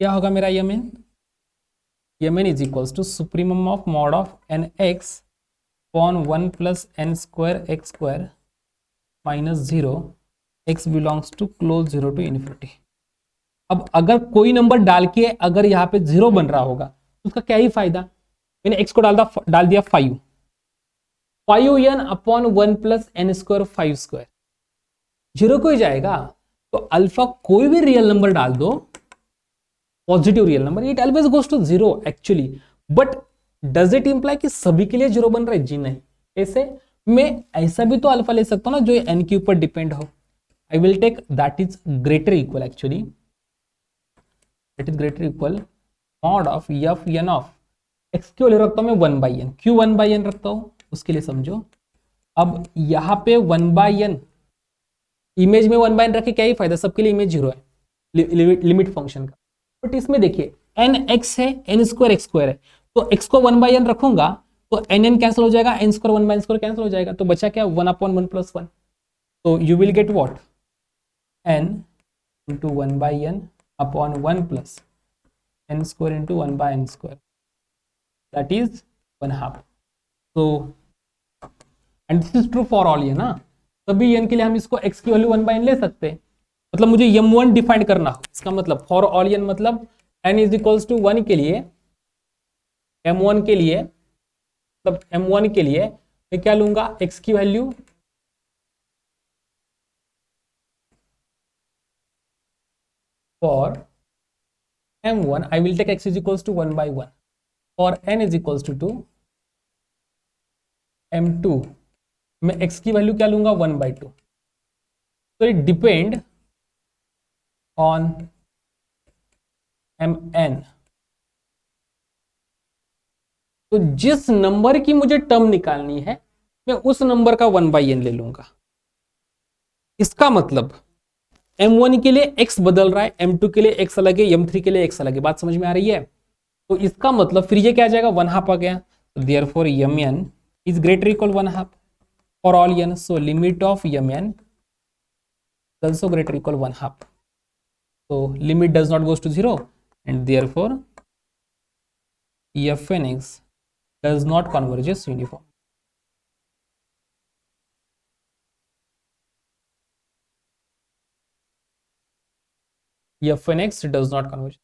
क्या होगा मेरा m n, m n is equals to supremum of mod of n x upon 1 + n² x² - 0 x belongs to close 0 to infinity। अब अगर कोई नंबर डाल के अगर यहाँ पे 0 बन रहा होगा तो उसका क्या ही फायदा, मैंने x को डाल दिया 5n/1 + n² 5², 0 को ही जाएगा। तो अल्फा कोई भी रियल नंबर डाल दो, positive real number, it always goes to 0 actually. But does it imply कि सभी के लिए 0 बन रहा है, जी नहीं। ऐसे मैं ऐसा भी तो अल्फा ले सकता हूं ना जो n के ऊपर डिपेंड हो। I will take that is greater equal, actually that is greater equal mod of f(n) of x की वैल्यू रखता हूं मैं 1/n, क्यों 1/n रखता हूं उसके लिए समझो। अब यहाँ पे 1/n, इमेज में 1/n रखे क्या ही फायदा, सबके लिए इमेज 0 है लिमिट फंक्शन का। बट इसमें देखिए n(x) है, n² x² है, तो x को 1/n रखूंगा तो n कैंसिल हो जाएगा, n² 1/n² कैंसिल हो जाएगा, तो बचा क्या 1/1 + 1। तो you will get what, n × 1/n upon 1 + n² × 1/n², that is 1/2। तो and this is true for all, ये ना सभी n के लिए हम इसको x की वैल्यू 1/n ले सकते हैं। मतलब मुझे m1 डिफाइन करना हो, इसका मतलब फॉर ऑल n मतलब n इज इक्वल्स टू 1 के लिए, m1 के लिए, मतलब m1 के लिए मैं क्या लूंगा, x की value for m1 I will take x is equals to 1/1, for n is equals to 2, m2 मैं x की वैल्यू क्या लूंगा 1/2। तो इट डिपेंड ऑन mn। तो जिस नंबर की मुझे टर्म निकालनी है मैं उस नंबर का 1/n ले लूंगा। इसका मतलब m1 के लिए x बदल रहा है, m2 के लिए x अलग है, m3 के लिए x अलग है, बात समझ में आ रही है। तो इसका मतलब फिर ये क्या आ जाएगा, 1/2 आ गया। तो therefore mn is greater equal 1/2 for all n, so limit of mn also greater equal 1/2। so limit does not goes to 0 and therefore f(x) does not converges uniform। f(x) does not converge।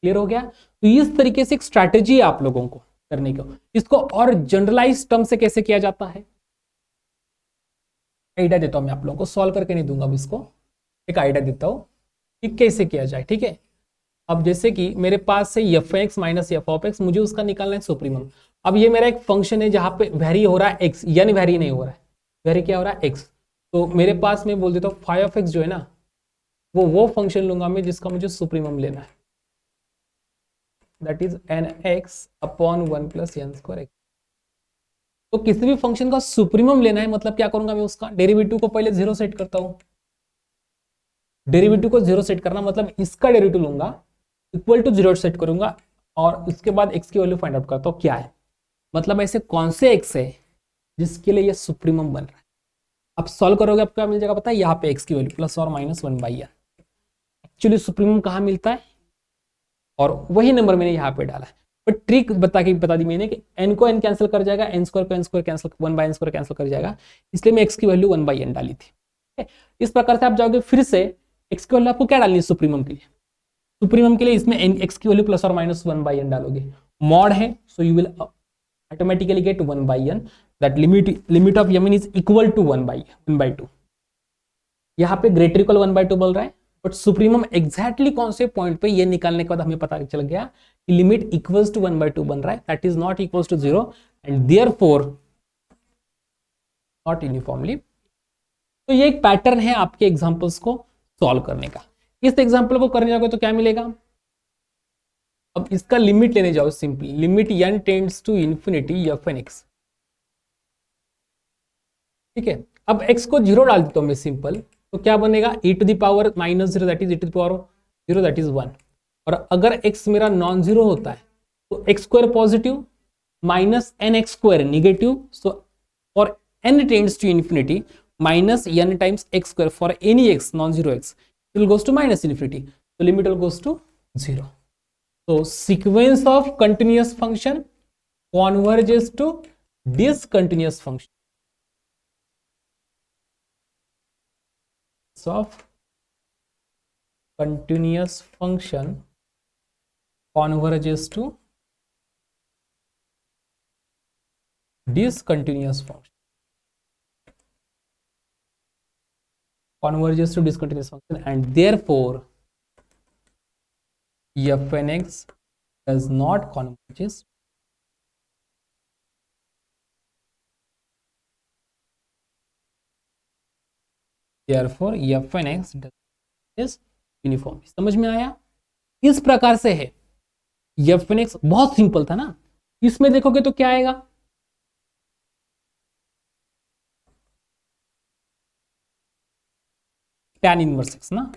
Clear हो गया। तो इस तरीके से एक strategy है आप लोगों को करने को। इसको और जनरलाइज टर्म से कैसे किया जाता है, आइडिया देता हूं मैं आप लोगों को, सॉल्व करके नहीं दूंगा, अब इसको एक आइडिया देता हूं कि कैसे किया जाए, ठीक है। अब जैसे कि मेरे पास से f(x) - f of x, मुझे उसका निकालना है सुप्रीमम। अब ये मेरा एक फंक्शन है जहां पे वेरी हो रहा है x, यानी वेरी नहीं हो रहा है, इधर क्या हो रहा है एक्स, तो मेरे पास मैं बोल देता हूँ फाई ऑफ एक्स जो है ना वो फंक्शन लूंगा मैं जिसका मुझे सुप्रीमम लेना है, that is n x upon 1 plus n square x. तो किसी भी फंक्शन का सुप्रीमम लेना है मतलब क्या करूंगा मैं, उसका डेरिवेटिव को पहले 0 सेट करता हूं। डेरिवेटिव को 0 सेट करना मतलब इसका डेरिवेटिव लूंगा, इक्वल टू 0 सेट करूंगा और उसके बाद x की वैल्यू फाइंड आउट करता हूं क्या है, मतलब ऐसे कौन से x है जिसके लिए ये सुप्रीमम बन रहा है। अब सॉल्व करोगे आपको क्या मिल जाएगा पता है, यहाँ पे x की वैल्यू प्लस और माइनस 1/n। एक्चुअली सुप्रीमम कहाँ मिलता है और वही नंबर मैंने यहाँ पे डाला है, बट ट्रिक बता दी मैंने कि n को n कैंसिल कर जाएगा, n स्क्वायर को n square cancel 1/n square cancel कर जाएगा, इसलिए मैं x की वैल्यू 1/n डाली थी। इस प्रकार से आप जाओगे फिर से x की वैल्यू आपको क्या डालनी है सुप्रीमम के लिए, सुप्रीमम के लिए इसमें x की वैल्यू प्लस और माइनस 1/n डालोगे, मॉड है so you will automatically get 1/n, that limit of mn is equal to 1/2। यहाँ पे ग्रेटर इक्वल 1/2 बोल रहा है, बट सुप्रीमम एग्जैक्टली कौन से पॉइंट पे ये निकालने के बाद हमें पता चल गया कि लिमिट इक्वल्स टू 1/2 बन रहा है, that is not equals to 0 and therefore not uniformly. तो ये एक पैटर्न है आपके एग्जांपल्स को सॉल्व करने का। इस एग्जांपल को करने जाओगे तो क्या मिलेगा, अब इसका लिमिट लेने जाओ, simply limit n tends to infinity F N x, ठीक है। अब x को 0 डाल देता हूं मैं सिंपल, तो क्या बनेगा e to the power -0 that is e to the power 0 that is 1। और अगर x मेरा नॉन जीरो होता है तो x square positive minus n x square negative, so for n tends to infinity minus n times x square for any x non zero x will goes to minus infinity, so limit will goes to 0. So sequence of continuous function converges to discontinuous function of continuous function converges to discontinuous function, converges to discontinuous function, and therefore f n x does not converges, therefore f n x is uniform. समझ में आया, इस प्रकार से है। f n x बहुत simple था ना, इसमें देखोगे तो क्या आएगा, tan इनवर्स x ना,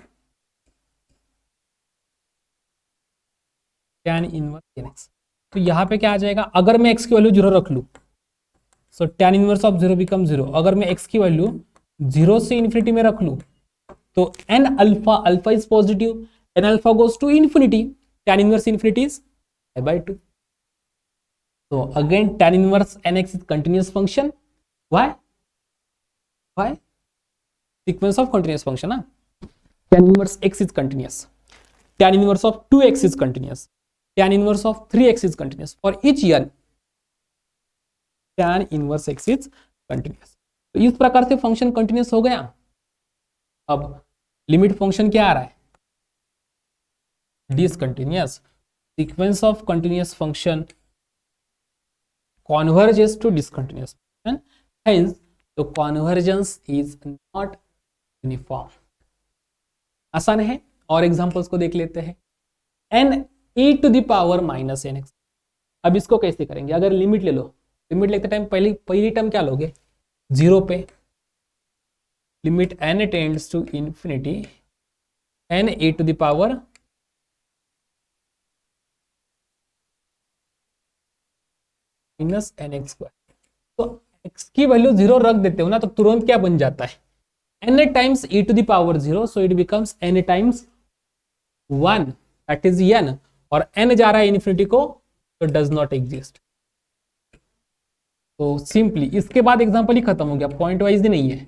tan इनवर्स x, तो यहां पे क्या आ जाएगा, अगर मैं x की वैल्यू 0 रख लू, सो tan इनवर्स ऑफ 0 बिकम 0। अगर मैं x की वैल्यू 0 से इन्फिनिटी में रख लू तो n alpha, alpha is positive, n alpha goes to infinity, tan inverse infinity is pi/2। So again tan inverse nx is continuous function. Why? Sequence of continuous function. Tan inverse x is continuous. Tan inverse of 2x is continuous. Tan inverse of 3x is continuous. For each n, tan inverse x is continuous. तो इस प्रकार से function continuous हो गया। अब limit function क्या आ रहा है, discontinuous. Sequence of continuous function converges to discontinuous function, hence the convergence is not uniform। आसान है, और एग्जांपल्स को देख लेते हैं। n e to the power minus n x, अब इसको कैसे करेंगे, अगर लिमिट ले लो, लिमिट लेते टाइम पहली टर्म क्या लोगे, 0 पे, limit n tends to infinity n e to the power minus n x square. तो x की वैल्यू 0 रख देते हो ना, तो तुरंत क्या बन जाता है, n times e to the power 0, so it becomes n times 1 that is n, और n जा रहा है इन्फिनिटी को, तो डज नॉट एग्जिस्ट। तो सिंपली इसके बाद एग्जांपल ही खत्म हो गया, पॉइंट वाइज ही नहीं है।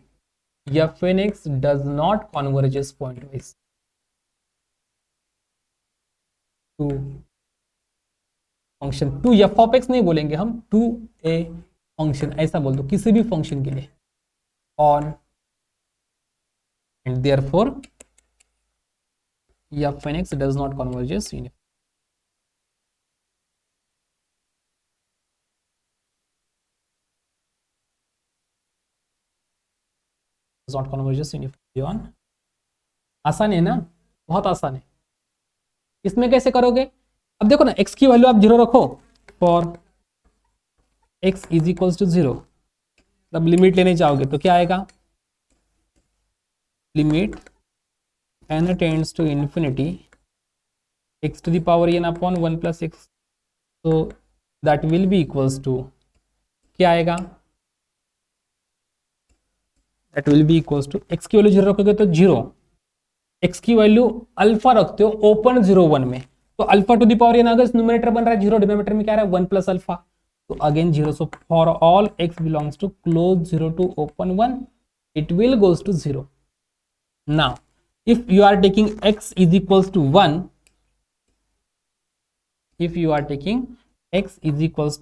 f n x does not converges pointwise to function, to f of x नहीं बोलेंगे हम, टू ए फंक्शन ऐसा बोल दो किसी भी फंक्शन के लिए, on and therefore f N x does not converges uniform. Not convergence uniformly on. आसान है ना, बहुत आसान है। इसमें कैसे करोगे, अब देखो ना, x की वैल्यू आप 0 रखो for x is equals to 0, तब लिमिट लेने जाओगे तो क्या आएगा, limit n tends to infinity x to the power n upon 1 plus x, तो that will be equals to क्या आएगा, that will be equals to x की वैल्यू 0 रखोगे तो 0, x की वैल्यू अल्फा रखते हो ओपन 0 1 में, तो alpha to the power n अगर न्यूमरेटर बन रहा है 0, डिनोमिनेटर में क्या रहा है 1 प्लस अल्फा, तो again 0, so for all x belongs to close 0 to open 1 it will goes to 0. Now if you are taking x is equals to 1, if you are taking x is equals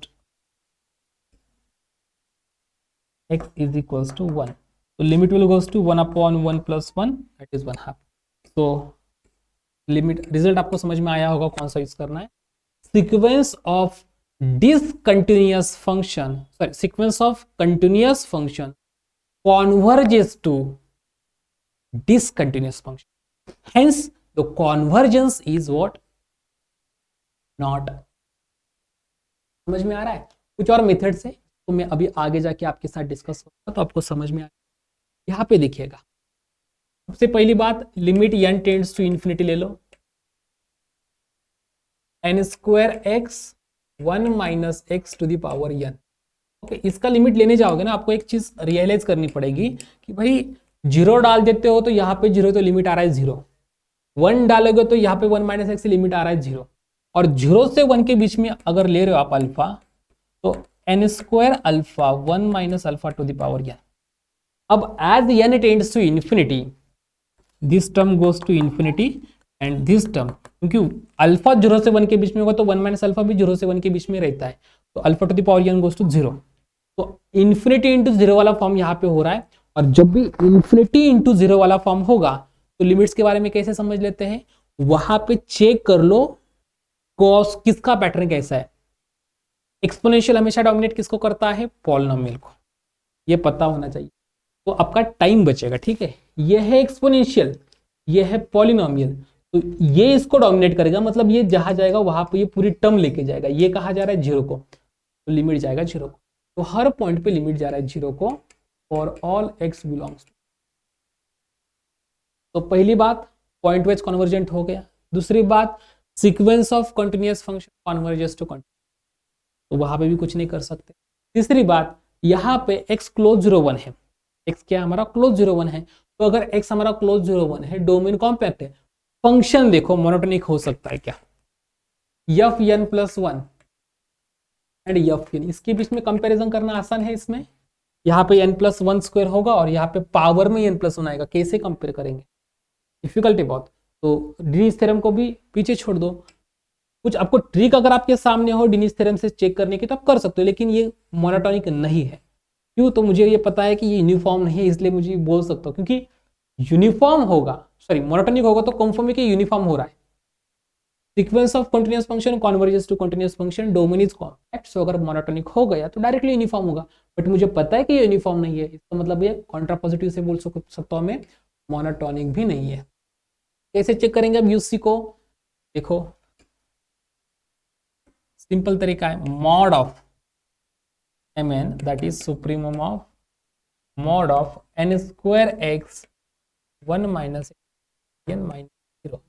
to 1, so limit will goes to 1 upon 1 plus 1, that is 1 half. So limit result आपको समझ में आया होगा कौन सा use करना है, sequence of discontinuous function, sorry sequence of continuous function converges to discontinuous function, hence the convergence is what, not. समझ में आ रहा है, कुछ और मेथड से तो मैं अभी आगे जाके आपके साथ डिस्कस करूंगा तो आपको समझ में आएगा। यहाँ पे देखिएगा, सबसे पहली बात limit n tends to infinity ले लो, n square x 1 minus x to the power n। Okay, इसका लिमिट लेने जाओगे ना, आपको एक चीज रियलाइज करनी पड़ेगी कि भाई 0 डाल देते हो तो यहाँ पे 0 तो लिमिट आ रहा है 0, 1 डालोगे तो यहाँ पे 1 माइनस एक्स से लिमिट आ रहा है 0, और 0 से 1 के बीच में अगर ले रहे हो आप अल्फा, तो n square alpha 1 minus alpha to the power n। अब as n tends to infinity this term goes to infinity and this term, क्योंकि अल्फा 0 से 1 के बीच में होगा तो 1 माइनस अल्फा भी 0 से 1 के बीच में रहता है, तो alpha to the power n goes to 0, तो इंफिनिटी इंटू 0 वाला फॉर्म यहाँ पे हो रहा है। और जब भी इंफिनिटी इंटू 0 वाला फॉर्म होगा तो लिमिट्स के बारे में कैसे समझ लेते हैं, वहां पे चेक कर लो कॉस किसका पैटर्न कैसा है। एक्सपोनेंशियल हमेशा डोमिनेट किसको करता है, पॉलिनोमियल को, ये पता होना चाहिए, तो आपका टाइम बचेगा। ठीक है, ये है एक्सपोनेंशियल, ये है पॉलिनोमियल, तो ये इसको डोमिनेट करेगा, मतलब ये जहां जाएगा वहां पे ये पूरी टर्म लेके जाएगा। ये कहा जा रहा है 0 को, तो लिमिट जाएगा 0 को, तो हर पॉइंट पे लिमिट जा रहा है 0 को for all x belongs to. तो पहली बात पॉइंट वाइज कन्वर्जेंट हो गया। दूसरी बात sequence of continuous function converges to continuous, तो वहां पे भी कुछ नहीं कर सकते। तीसरी बात, यहाँ पे x क्लोज 0 1 है, x क्या हमारा क्लोज 0 1 है, तो अगर x हमारा क्लोज 0 1 है, डोमेन कॉम्पैक्ट है, फंक्शन देखो मोनोटोनिक हो सकता है क्या, f n plus 1 and f n, इसके बीच में कंपैरिजन करना आसान है। इसमें यहाँ पे n प्लस 1 स्क्वायर होगा और यहाँ पे पावर में n प्लस 1 आएगा, कैसे कंपेयर करेंगे, डिफिकल्टी बहुत। तो डिनीज थ्योरम को भी पीछे छोड़ दो, कुछ आपको ट्रिक अगर आपके सामने हो डिनीज थ्योरम से चेक करने की तो आप कर सकते हो, लेकिन ये मोनोटोनिक नहीं है। क्यों, तो मुझे ये पता है कि ये यूनिफॉर्म नहीं है, इसलिए मुझे बोल सकता हूँ, क्योंकि यूनिफॉर्म होगा, सॉरी मोनोटोनिक होगा तो कंफर्म है कि यूनिफॉर्म हो रहा है। Sequence of continuous function converges to continuous function, domain is compact, so अगर मोनोटोनिक हो गया तो डायरेक्टली यूनिफॉर्म होगा, बट मुझे पता है कि ये यूनिफॉर्म नहीं है, इसका मतलब ये कॉन्ट्रापोजिटिव से बोल सकता हूं मैं, मोनोटोनिक भी नहीं है। कैसे चेक करेंगे अब यूसी को, देखो सिंपल तरीका है, mod of mn that is supremum of mod of n square x 1 minus n minus 0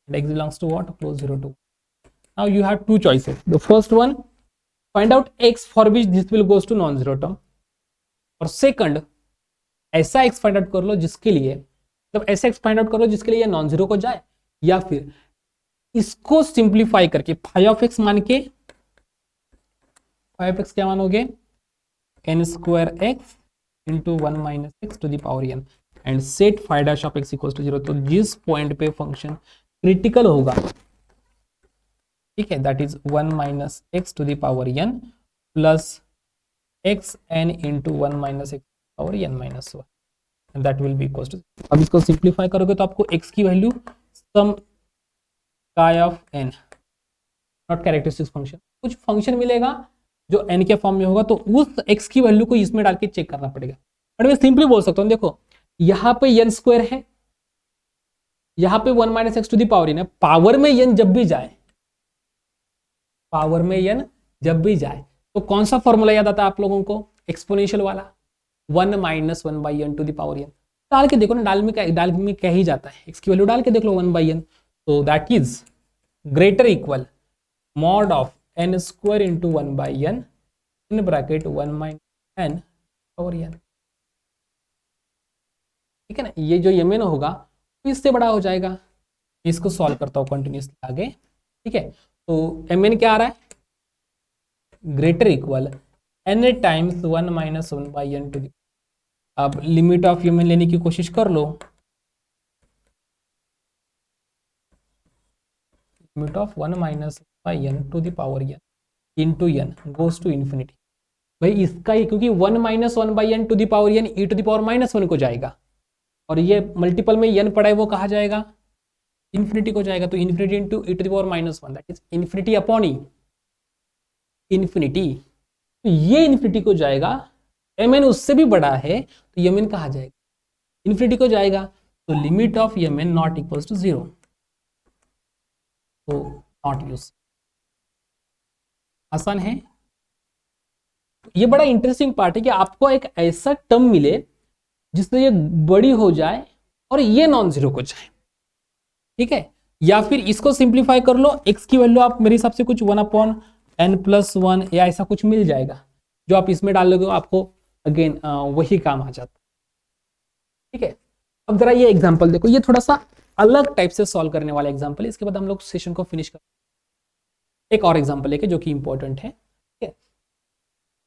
and x belongs to what, close 0 to. Now you have two choices. The first one, find out x for which this will goes to non-zero term, और second ऐसा x find out कर लो जिसके लिए, मतलब ऐसा x find out कर लो जिसके लिए ये नॉन जीरो को जाए, या फिर इसको सिंप्लीफाई करके फाई ऑफ एक्स मान के, फाई ऑफ एक्स क्या मानोगे, n square x into 1 minus x to the power n and set phi dash of x equals to 0। तो जिस पॉइंट पे फंक्शन क्रिटिकल होगा, ठीक है, that is 1 minus x to the power n plus x n into 1 minus x power n minus 1 and that will be equal to. अब इसको simplify करोगे तो आपको x की वैल्यू सम काय of n, not characteristic function, कुछ function मिलेगा जो n के फॉर्म में होगा, तो उस x की वैल्यू को इसमें डाल के चेक करना पड़ेगा। बट मैं सिंपली बोल सकता हूँ, देखो यहां पे n स्क्वायर है, यहां पे 1 minus x to the power n है। पावर में n जब भी जाए, पावर में n जब भी जाए तो कौन सा फॉर्मूला याद आता है आप लोगों को? एक्सपोनेंशियल वाला, 1 minus 1 by n to the power n। डाल के देखो ना, डाल में क्या ही जाता है, x की वैल्यू डाल के देख लो 1 बाई n, तो that is greater equal mod of n square into 1 by n in bracket 1 minus n power n। ठीक है ना, ये जो mn होगा तो इससे बड़ा हो जाएगा। इसको सॉल्व करता हूँ कंटिन्यूसली आगे। ठीक है, तो mn क्या आ रहा है? Greater equal n times 1 minus 1 by n to the. अब लिमिट ऑफ mn लेने की कोशिश कर लो। Limit of 1 minus by n to the power n into n goes to infinity. भाई इसका ही, क्योंकि 1 minus 1 by n to the power n e to the power minus 1 को जाएगा, और ये मल्टीपल में n पड़ा है वो कहा जाएगा? इन्फिनिटी को जाएगा। तो infinity into e to the power minus 1 that is infinity upon e infinity. तो ये इन्फिनिटी को जाएगा, mn उससे भी बड़ा है तो mn कहा जाएगा? इन्फिनिटी को जाएगा। तो limit of mn not equals to 0, तो नॉट यूज। आसान है। ये बड़ा इंटरेस्टिंग पार्ट है कि आपको एक ऐसा टर्म मिले जिससे ये बड़ी हो जाए और ये नॉन जीरो को जाए। ठीक है, या फिर इसको सिंप्लीफाई कर लो, x की वैल्यू आप मेरे हिसाब से कुछ 1 अपॉन n प्लस 1 या ऐसा कुछ मिल जाएगा, जो आप इसमें डाल लोगे आपको अगेन वही काम आ जाता। ठीक है, अब जरा ये एग्जांपल देखो, ये थोड़ा सा अलग टाइप से सॉल्व करने वाला एग्जांपल है। इसके बाद हम लोग सेशन को फिनिश कर एक और एग्जांपल लेके जो कि इंपॉर्टेंट है। ठीक है,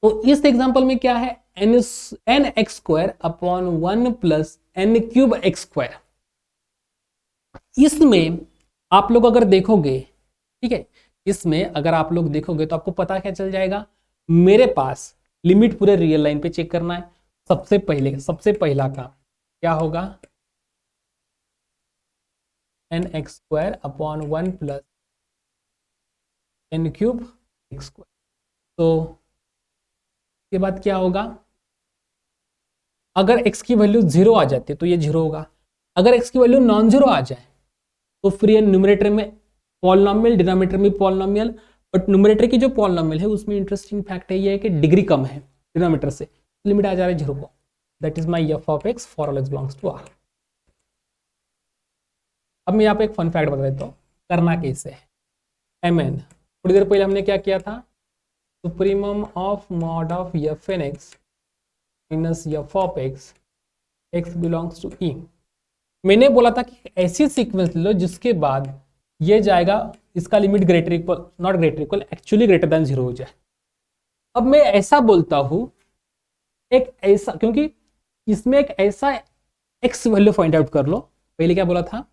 तो इस एग्जांपल में क्या है? N x square upon 1 plus n cube x square. इसमें आप लोग अगर देखोगे, ठीक है, इसमें अगर आप लोग देखोगे तो आपको पता क्या चल जाएगा? मेरे पास लिमिट पूरे रियल लाइन पे चेक करना है। सबसे पहला काम क्या होगा? N x square upon 1 plus n cube x square. तो के बाद क्या होगा? अगर x की वैल्यू 0 आ जाती है तो ये 0 होगा। अगर x की वैल्यू नॉन जीरो आ जाए तो फिर ये न्यूमरेटर में पॉलिनोमियल, डिनोमिनेटर में पॉलिनोमियल। बट न्यूमरेटर की जो पॉलिनोमियल है उसमें इंटरेस्टिंग फैक्ट है ये है कि डिग्री कम है डिनोमिनेटर से, लिमिट आ जा रहा है 0 को। That is my f of x for all x belongs to R. अब मैं यहाँ पे एक फन फैक्ट बता देता हूँ करना कैसे है। mn, थोड़ी देर पहले हमने क्या किया था? Supremum of mod of F N x minus F of X, X belongs to E. मैंने बोला था कि ऐसी सीक्वेंस ले लो जिसके बाद ये जाएगा, इसका limit greater equal, not greater equal, actually greater than 0 हो जाए। अब मैं ऐसा बोलता हूं, एक ऐसा, क्योंकि इसमें एक ऐसा एक्स वैल्यू फाइंड आउट कर लो। पहले क्या बोला था?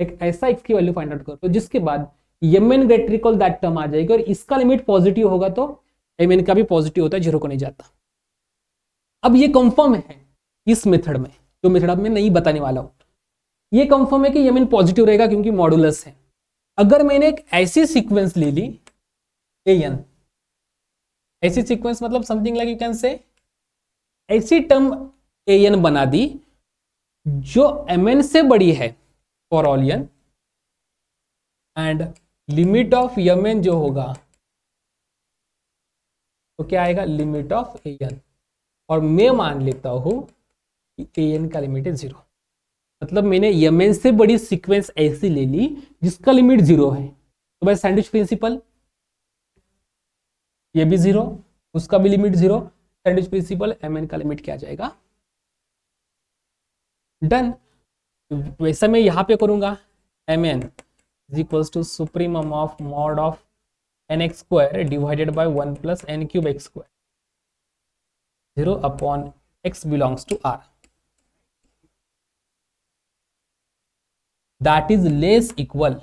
एक ऐसा एक्स की वैल्यू फाइंड आउट कर लो जिसके बाद mn greater equal that term आ जाएगी, और इसका लिमिट पॉजिटिव होगा तो mn का भी पॉजिटिव होता है, 0 को नहीं जाता। अब ये कंफर्म है इस मेथड में, जो मेथड अब मैं नहीं बताने वाला हूं, ये कंफर्म है कि mn पॉजिटिव रहेगा क्योंकि मॉडुलस है। अगर मैंने एक ऐसी सीक्वेंस ले ली an, ऐसी सीक्वेंस मतलब something like you can say ऐसी टर्म an बना दी जो mn से बड़ी है for all n, and limit of mn जो होगा तो क्या आएगा? Limit of an। और मैं मान लेता हूं कि an का लिमिट है 0। मतलब मैंने mn से बड़ी सीक्वेंस ऐसी ले ली जिसका लिमिट 0 है। तो भाई सैंडविच प्रिंसिपल, ये भी 0, उसका भी लिमिट 0, सैंडविच प्रिंसिपल, mn का लिमिट क्या आ जाएगा? डन। वैसा मैं यहां पे करूंगा, mn is equals to supremum of mod of n x square divided by 1 plus n cube x square, 0 upon x belongs to r। That is less equal,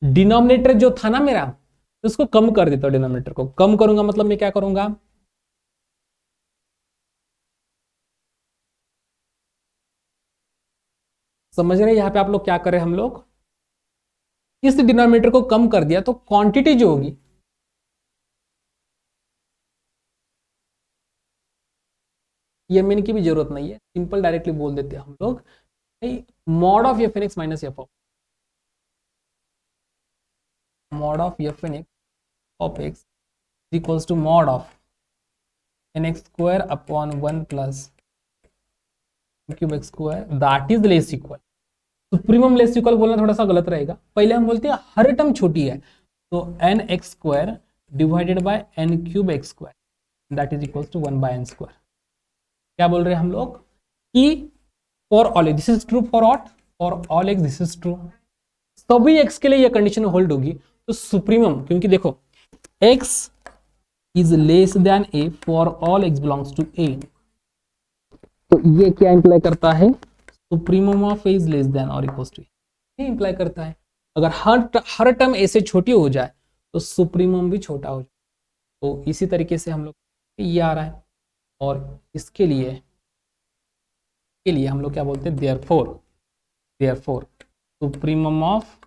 denominator जो था ना मेरा, तो उसको कम कर देता हूं। डिनोमिनेटर को कम करूंगा मतलब मैं क्या करूंगा? समझ रहे हैं यहां पे आप लोग क्या कर रहे हैं? हम लोग इस डिनोमिनेटर को कम कर दिया तो क्वांटिटी जो होगी, ये मीन की भी जरूरत नहीं है, सिंपल डायरेक्टली बोल देते हैं हम लोग mod of F N x minus F of mod of fn x of x is equals to mod of nx square upon 1 plus cube x square that is less equal। Supremum less equal बोलना थोड़ा सा गलत रहेगा, पहले हम बोलते हैं हर term छोटी है, तो n x square divided by n cube x square that is equal to 1 by n square. क्या बोल रहे हैं हम लोग कि for all this is true for ought, for all x this is true, सभी एक्स के लिए ये कंडीशन होल्ड होगी। तो सुप्रीमम, क्योंकि देखो x is less than a for all x belongs to a, तो ये क्या इंप्लाई करता है, supremum of a is less than और इक्वल्स टू a, ये इंप्लाई करता है अगर हर टर्म a से छोटी हो जाए तो सुप्रीमम भी छोटा हो जाए। तो इसी तरीके से हम लोग ये आ रहा है, और इसके लिए हम लोग क्या बोलते हैं, therefore supremum of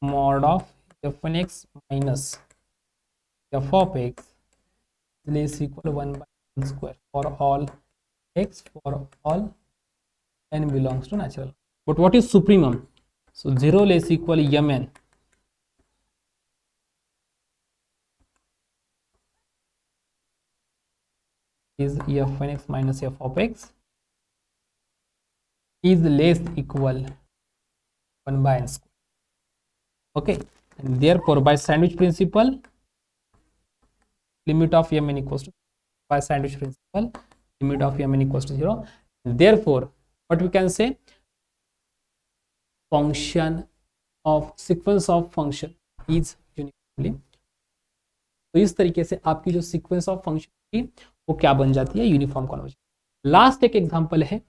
mod of fn x minus f of x is less equal to 1 by n square for all x for all n belongs to natural। But what is supremum? So 0 less equal mn is fn x minus f of x is less equal 1 by n square। Okay, and therefore by sandwich principle limit of mn equals to, by sandwich principle limit of mn equals to 0, and therefore what we can say, function of sequence of function is uniformly। तो इस तरीके से आपकी जो sequence of function थी वो क्या बन जाती है, यूनिफॉर्म कन्वर्जेंस। लास्ट एक एग्जांपल है,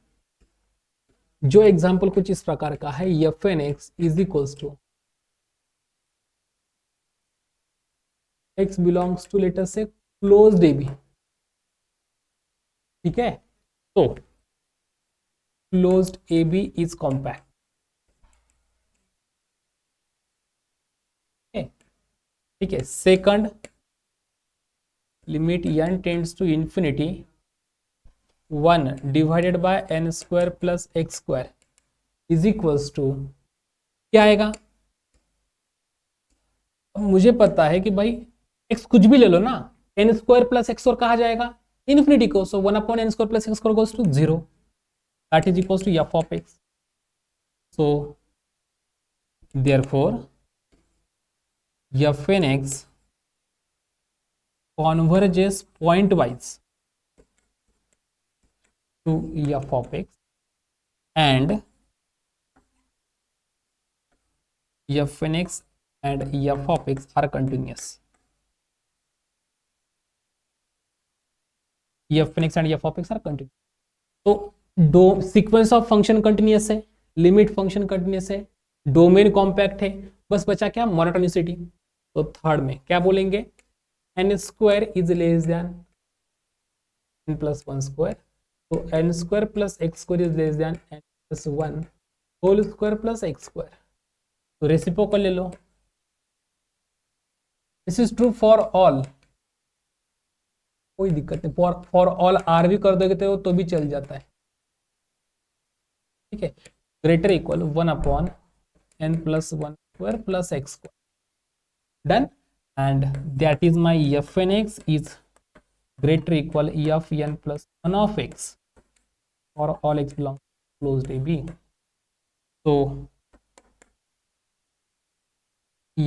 जो एग्जांपल कुछ इस प्रकार का है, fn x is equals to x belongs to letter से क्लोज्ड AB, ठीक है, तो क्लोज्ड AB इज कॉम्पैक्ट, ठीक है। Second, limit n tends to infinity 1 divided by n square plus x square is equals to क्या आएगा, मुझे पता है कि भाई x कुछ भी ले लो ना, n स्क्वायर प्लस एक्स और कहा जाएगा इन्फिनिटी को, so 1 upon n square plus x square goes to 0 that is equals to f of x। So therefore fn x converges point wise to f of x and fn x and f of x are continuous। fn x and f of x are continuous। तो दो sequence of function continuous है, limit function continuous है, domain compact है, बस बचा क्या, monotonicity. तो third में क्या बोलेंगे, n square is less than n plus 1 square, तो n square plus x square is less than n plus 1 whole square plus x square. तो रेसिप्रोकल ले लो, this is true for all, कोई दिक्कत नहीं, फॉर ऑल आर भी कर दोगे तो भी चल जाता है, ठीक है। Greater equal 1 upon n plus 1 square plus x square, done, and that is my fn x is greater equal e of n plus 1 of x for all x belongs to closed AB। so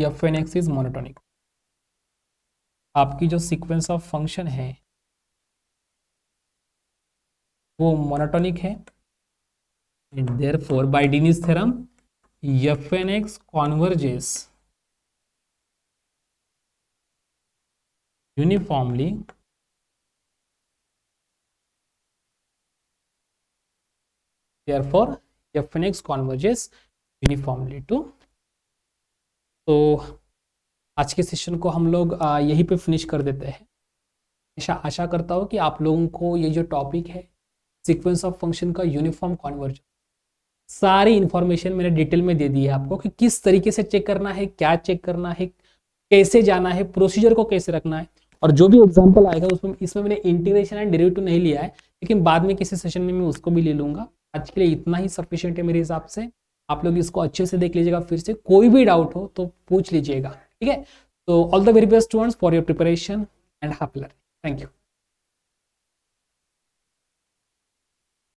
fn x is monotonic। आपकी जो sequence of function है वो monotonic है, and therefore by Dini's theorem fn x converges uniformly therefore fn x converges uniformly to। तो आज के session को हम लोग यहीं पे फिनिश कर देते हैं। आशा करता हूँ कि आप लोगों को ये जो टॉपिक है सीक्वेंस ऑफ फंक्शन का यूनिफॉर्म कन्वर्जन, सारी इंफॉर्मेशन मैंने डिटेल में दे दी है आपको कि किस तरीके से चेक करना है, क्या चेक करना है, कैसे जाना है, प्रोसीजर को कैसे रखना है। और जो भी एग्जांपल आएगा उसमें इसमें मैंने इंटीग्रेशन एंड डेरिवेटिव नहीं लिया है, लेकिन बाद में किसी सेशन में मैं उसको भी ले लूंगा। आज के लिए इतना ही सफिशिएंट है मेरे हिसाब से। आप लोग इसको अच्छे से देख लीजिएगा, फिर से कोई भी डाउट हो तो पूछ लीजिएगा, ठीक है। तो all the very best students for your preparation and happy learning. Thank you.